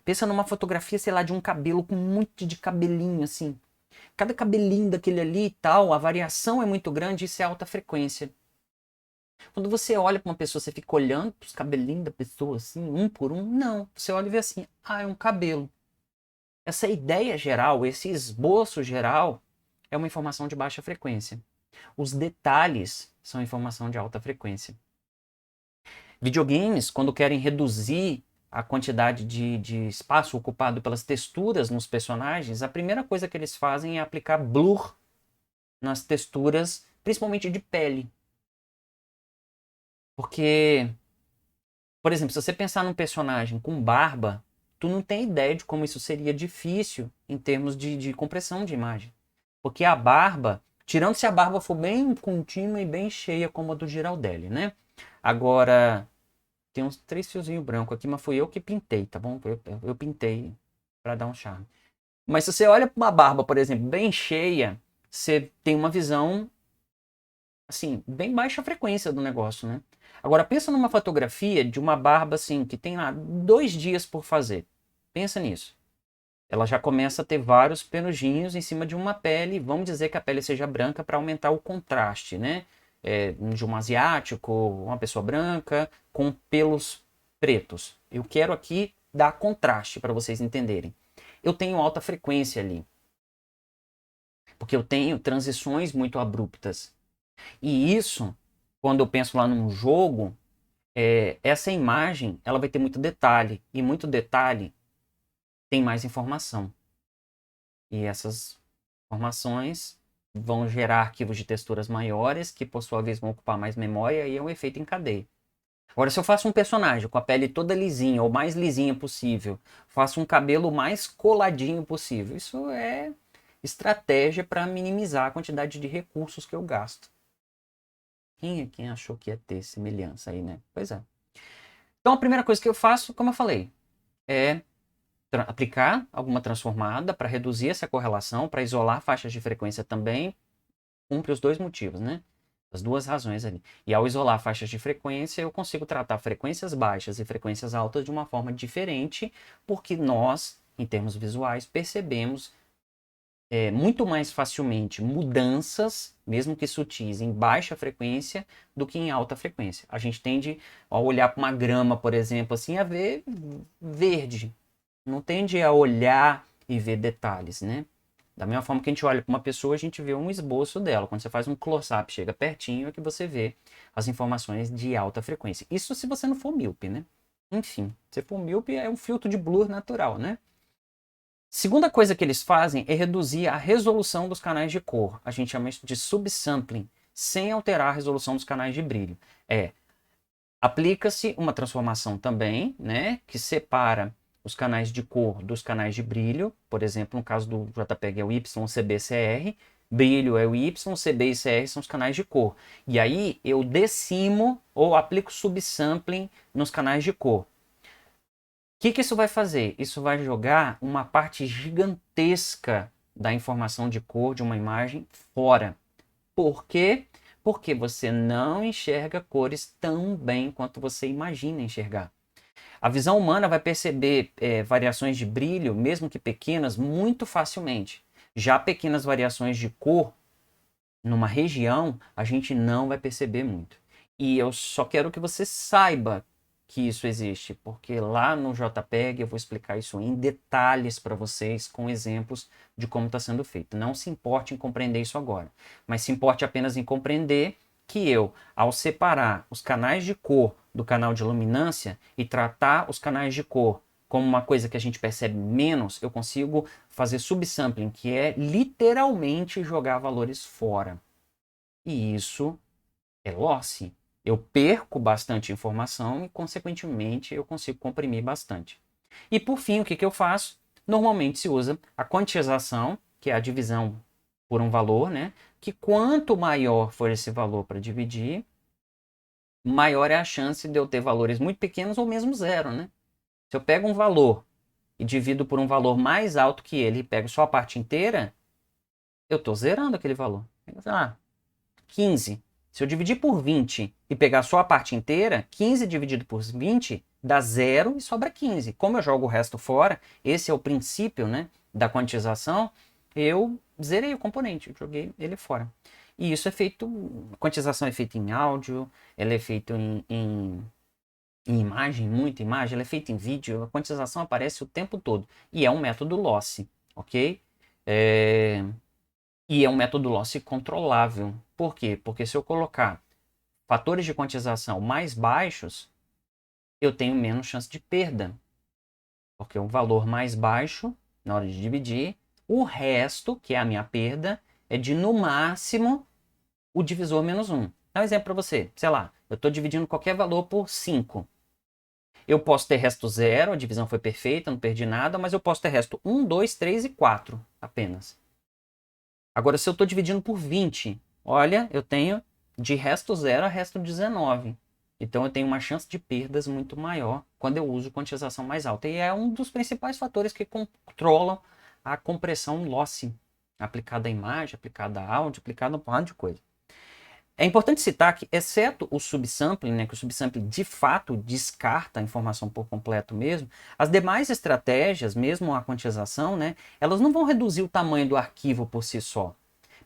Pensa numa fotografia, sei lá, de um cabelo com um monte de cabelinho assim. Cada cabelinho daquele ali e tal, a variação é muito grande, isso é alta frequência. Quando você olha para uma pessoa, você fica olhando para os cabelinhos da pessoa assim, um por um? Não. Você olha e vê assim, ah, é um cabelo. Essa ideia geral, esse esboço geral, é uma informação de baixa frequência. Os detalhes são informação de alta frequência. Videogames, quando querem reduzir a quantidade de espaço ocupado pelas texturas nos personagens, a primeira coisa que eles fazem é aplicar blur nas texturas, principalmente de pele. Porque, por exemplo, se você pensar num personagem com barba, tu não tem ideia de como isso seria difícil em termos de compressão de imagem. Porque a barba, tirando se a barba for bem contínua e bem cheia, como a do Giraldelli, né? Agora, tem uns 3 fiozinhos brancos aqui, mas fui eu que pintei, tá bom? Eu pintei para dar um charme. Mas se você olha para uma barba, por exemplo, bem cheia, você tem uma visão, assim, bem baixa frequência do negócio, né? Agora, pensa numa fotografia de uma barba, assim, que tem lá 2 dias por fazer. Pensa nisso. Ela já começa a ter vários penugins em cima de uma pele. Vamos dizer que a pele seja branca para aumentar o contraste, né? De um asiático, uma pessoa branca, com pelos pretos. Eu quero aqui dar contraste para vocês entenderem. Eu tenho alta frequência ali, porque eu tenho transições muito abruptas. E isso, quando eu penso lá num jogo, essa imagem ela vai ter muito detalhe. E muito detalhe tem mais informação. E essas informações vão gerar arquivos de texturas maiores, que por sua vez vão ocupar mais memória, e é um efeito em cadeia. Agora, se eu faço um personagem com a pele toda lisinha, ou mais lisinha possível, faço um cabelo mais coladinho possível, isso é estratégia para minimizar a quantidade de recursos que eu gasto. Quem achou que ia ter semelhança aí, né? Pois é. Então, a primeira coisa que eu faço, como eu falei, é aplicar alguma transformada para reduzir essa correlação, para isolar faixas de frequência também, cumpre os dois motivos, né? As duas razões ali. E ao isolar faixas de frequência, eu consigo tratar frequências baixas e frequências altas de uma forma diferente, porque nós, em termos visuais, percebemos muito mais facilmente mudanças, mesmo que sutis, em baixa frequência do que em alta frequência. A gente tende a olhar para uma grama, por exemplo, assim, a ver verde. Não tende a olhar e ver detalhes, né? Da mesma forma que a gente olha para uma pessoa, a gente vê um esboço dela. Quando você faz um close-up, chega pertinho, é que você vê as informações de alta frequência. Isso se você não for míope, né? Enfim, se for míope, é um filtro de blur natural, né? Segunda coisa que eles fazem é reduzir a resolução dos canais de cor. A gente chama isso de subsampling, sem alterar a resolução dos canais de brilho. Aplica-se uma transformação também, né, que separa os canais de cor dos canais de brilho. Por exemplo, no caso do JPEG é o YCBCR, brilho é o Y, CB e CR são os canais de cor. E aí eu decimo ou aplico subsampling nos canais de cor. O que isso vai fazer? Isso vai jogar uma parte gigantesca da informação de cor de uma imagem fora. Por quê? Porque você não enxerga cores tão bem quanto você imagina enxergar. A visão humana vai perceber variações de brilho, mesmo que pequenas, muito facilmente. Já pequenas variações de cor, numa região, a gente não vai perceber muito. E eu só quero que você saiba que isso existe, porque lá no JPEG eu vou explicar isso em detalhes para vocês, com exemplos de como está sendo feito. Não se importe em compreender isso agora, mas se importe apenas em compreender que eu, ao separar os canais de cor do canal de luminância e tratar os canais de cor como uma coisa que a gente percebe menos, eu consigo fazer subsampling, que é literalmente jogar valores fora. E isso é loss. Eu perco bastante informação e, consequentemente, eu consigo comprimir bastante. E, por fim, o que eu faço? Normalmente se usa a quantização, que é a divisão por um valor, né? Que quanto maior for esse valor para dividir, maior é a chance de eu ter valores muito pequenos ou mesmo zero, né? Se eu pego um valor e divido por um valor mais alto que ele e pego só a parte inteira, eu estou zerando aquele valor. 15. Se eu dividir por 20 e pegar só a parte inteira, 15 dividido por 20 dá 0 e sobra 15. Como eu jogo o resto fora, esse é o princípio, né, da quantização, eu zerei o componente, eu joguei ele fora. E isso é feito, a quantização é feita em áudio, ela é feita em imagem, muita imagem, ela é feita em vídeo, a quantização aparece o tempo todo. E é um método lossy, ok? E é um método lossy controlável. Por quê? Porque se eu colocar fatores de quantização mais baixos, eu tenho menos chance de perda. Porque um valor mais baixo, na hora de dividir, o resto, que é a minha perda, é de no máximo o divisor menos 1. Dá um exemplo para você. Sei lá, eu estou dividindo qualquer valor por 5. Eu posso ter resto 0, a divisão foi perfeita, não perdi nada, mas eu posso ter resto 1, 2, 3 e 4 apenas. Agora, se eu estou dividindo por 20, olha, eu tenho de resto 0 a resto 19. Então, eu tenho uma chance de perdas muito maior quando eu uso quantização mais alta. E é um dos principais fatores que controlam a compressão lossy aplicada à imagem, aplicada a áudio, aplicada a um monte de coisa. É importante citar que, exceto o subsampling, né, que o subsampling de fato descarta a informação por completo mesmo, as demais estratégias, mesmo a quantização, né, elas não vão reduzir o tamanho do arquivo por si só.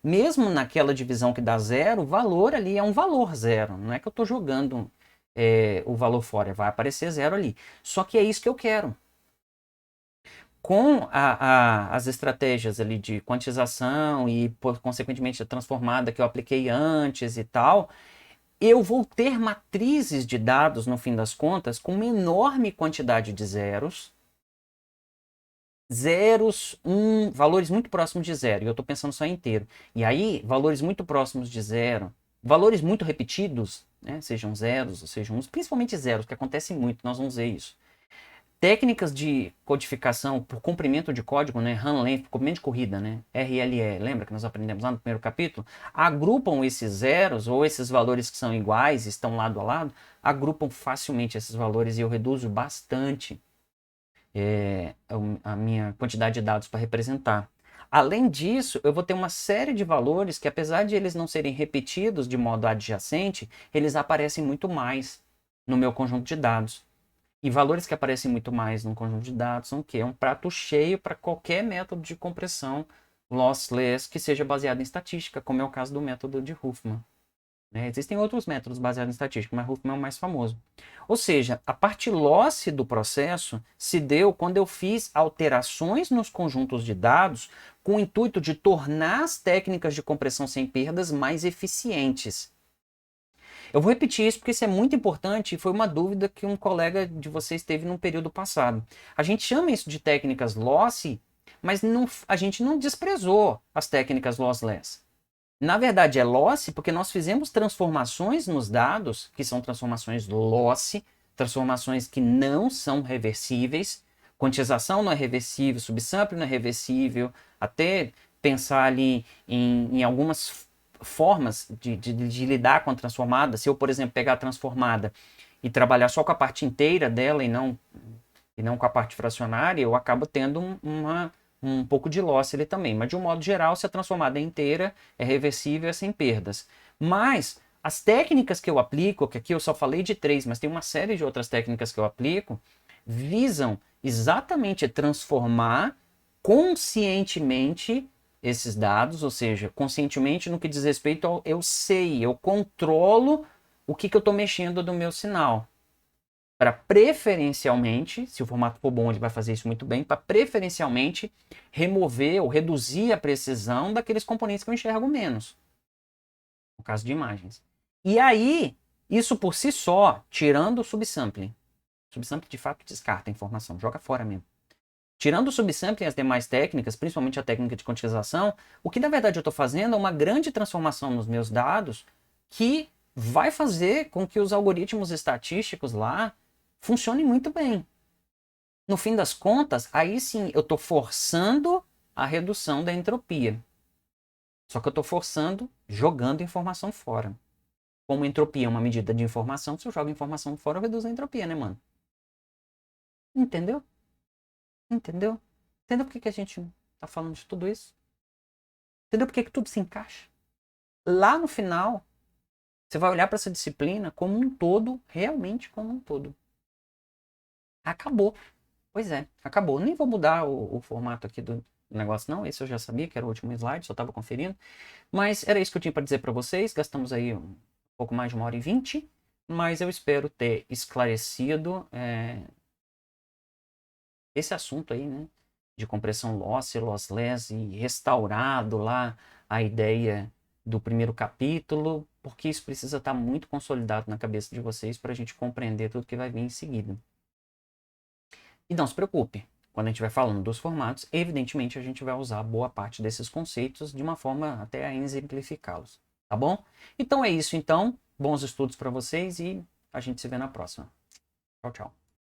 Mesmo naquela divisão que dá 0, o valor ali é um valor 0. Não é que eu estou jogando o valor fora, vai aparecer 0 ali. Só que é isso que eu quero. Com as estratégias ali de quantização e, consequentemente, a transformada que eu apliquei antes e tal, eu vou ter matrizes de dados, no fim das contas, com uma enorme quantidade de zeros, valores muito próximos de zero, e eu estou pensando só em inteiro. E aí, valores muito próximos de zero, valores muito repetidos, né, sejam zeros ou sejam uns, principalmente zeros, que acontece muito, nós vamos ver isso. Técnicas de codificação por comprimento de código, né, run length, comprimento de corrida, né, RLE, lembra que nós aprendemos lá no primeiro capítulo? Agrupam esses zeros ou esses valores que são iguais, estão lado a lado, agrupam facilmente esses valores e eu reduzo bastante a minha quantidade de dados para representar. Além disso, eu vou ter uma série de valores que, apesar de eles não serem repetidos de modo adjacente, eles aparecem muito mais no meu conjunto de dados. E valores que aparecem muito mais no conjunto de dados são o quê? É um prato cheio para qualquer método de compressão lossless que seja baseado em estatística, como é o caso do método de Huffman. Né? Existem outros métodos baseados em estatística, mas Huffman é o mais famoso. Ou seja, a parte loss do processo se deu quando eu fiz alterações nos conjuntos de dados com o intuito de tornar as técnicas de compressão sem perdas mais eficientes. Eu vou repetir isso porque isso é muito importante e foi uma dúvida que um colega de vocês teve no período passado. A gente chama isso de técnicas lossy, mas a gente não desprezou as técnicas lossless. Na verdade, é lossy porque nós fizemos transformações nos dados, que são transformações lossy, transformações que não são reversíveis. Quantização não é reversível, subsample não é reversível, até pensar ali em algumas formas de lidar com a transformada. Se eu, por exemplo, pegar a transformada e trabalhar só com a parte inteira dela e não com a parte fracionária, eu acabo tendo um pouco de loss ali também. Mas, de um modo geral, se a transformada é inteira, é reversível, é sem perdas. Mas as técnicas que eu aplico, que aqui eu só falei de 3, mas tem uma série de outras técnicas que eu aplico, visam exatamente transformar conscientemente esses dados, ou seja, conscientemente no que diz respeito ao eu sei, eu controlo o que eu estou mexendo do meu sinal. Para preferencialmente, se o formato for bom, ele vai fazer isso muito bem, para preferencialmente remover ou reduzir a precisão daqueles componentes que eu enxergo menos. No caso de imagens. E aí, isso por si só, tirando o subsampling. O subsampling de fato descarta a informação, joga fora mesmo. Tirando o subsampling e as demais técnicas, principalmente a técnica de quantização, o que na verdade eu estou fazendo é uma grande transformação nos meus dados que vai fazer com que os algoritmos estatísticos lá funcionem muito bem. No fim das contas, aí sim eu estou forçando a redução da entropia. Só que eu estou forçando jogando informação fora. Como entropia é uma medida de informação, se eu jogo informação fora, eu reduzo a entropia, né, mano? Entendeu? Entendeu? Entendeu por que a gente tá falando de tudo isso? Entendeu por que tudo se encaixa? Lá no final, você vai olhar para essa disciplina como um todo, realmente como um todo. Acabou. Pois é, acabou. Nem vou mudar o formato aqui do negócio, não. Esse eu já sabia que era o último slide, só estava conferindo. Mas era isso que eu tinha para dizer para vocês. Gastamos aí um pouco mais de 1h20. Mas eu espero ter esclarecido esse assunto aí, né? De compressão lossy, lossless e restaurado lá a ideia do primeiro capítulo, porque isso precisa estar muito consolidado na cabeça de vocês para a gente compreender tudo que vai vir em seguida. E não se preocupe, quando a gente vai falando dos formatos, evidentemente a gente vai usar boa parte desses conceitos de uma forma até a exemplificá-los, tá bom? Então é isso então, bons estudos para vocês e a gente se vê na próxima. Tchau, tchau.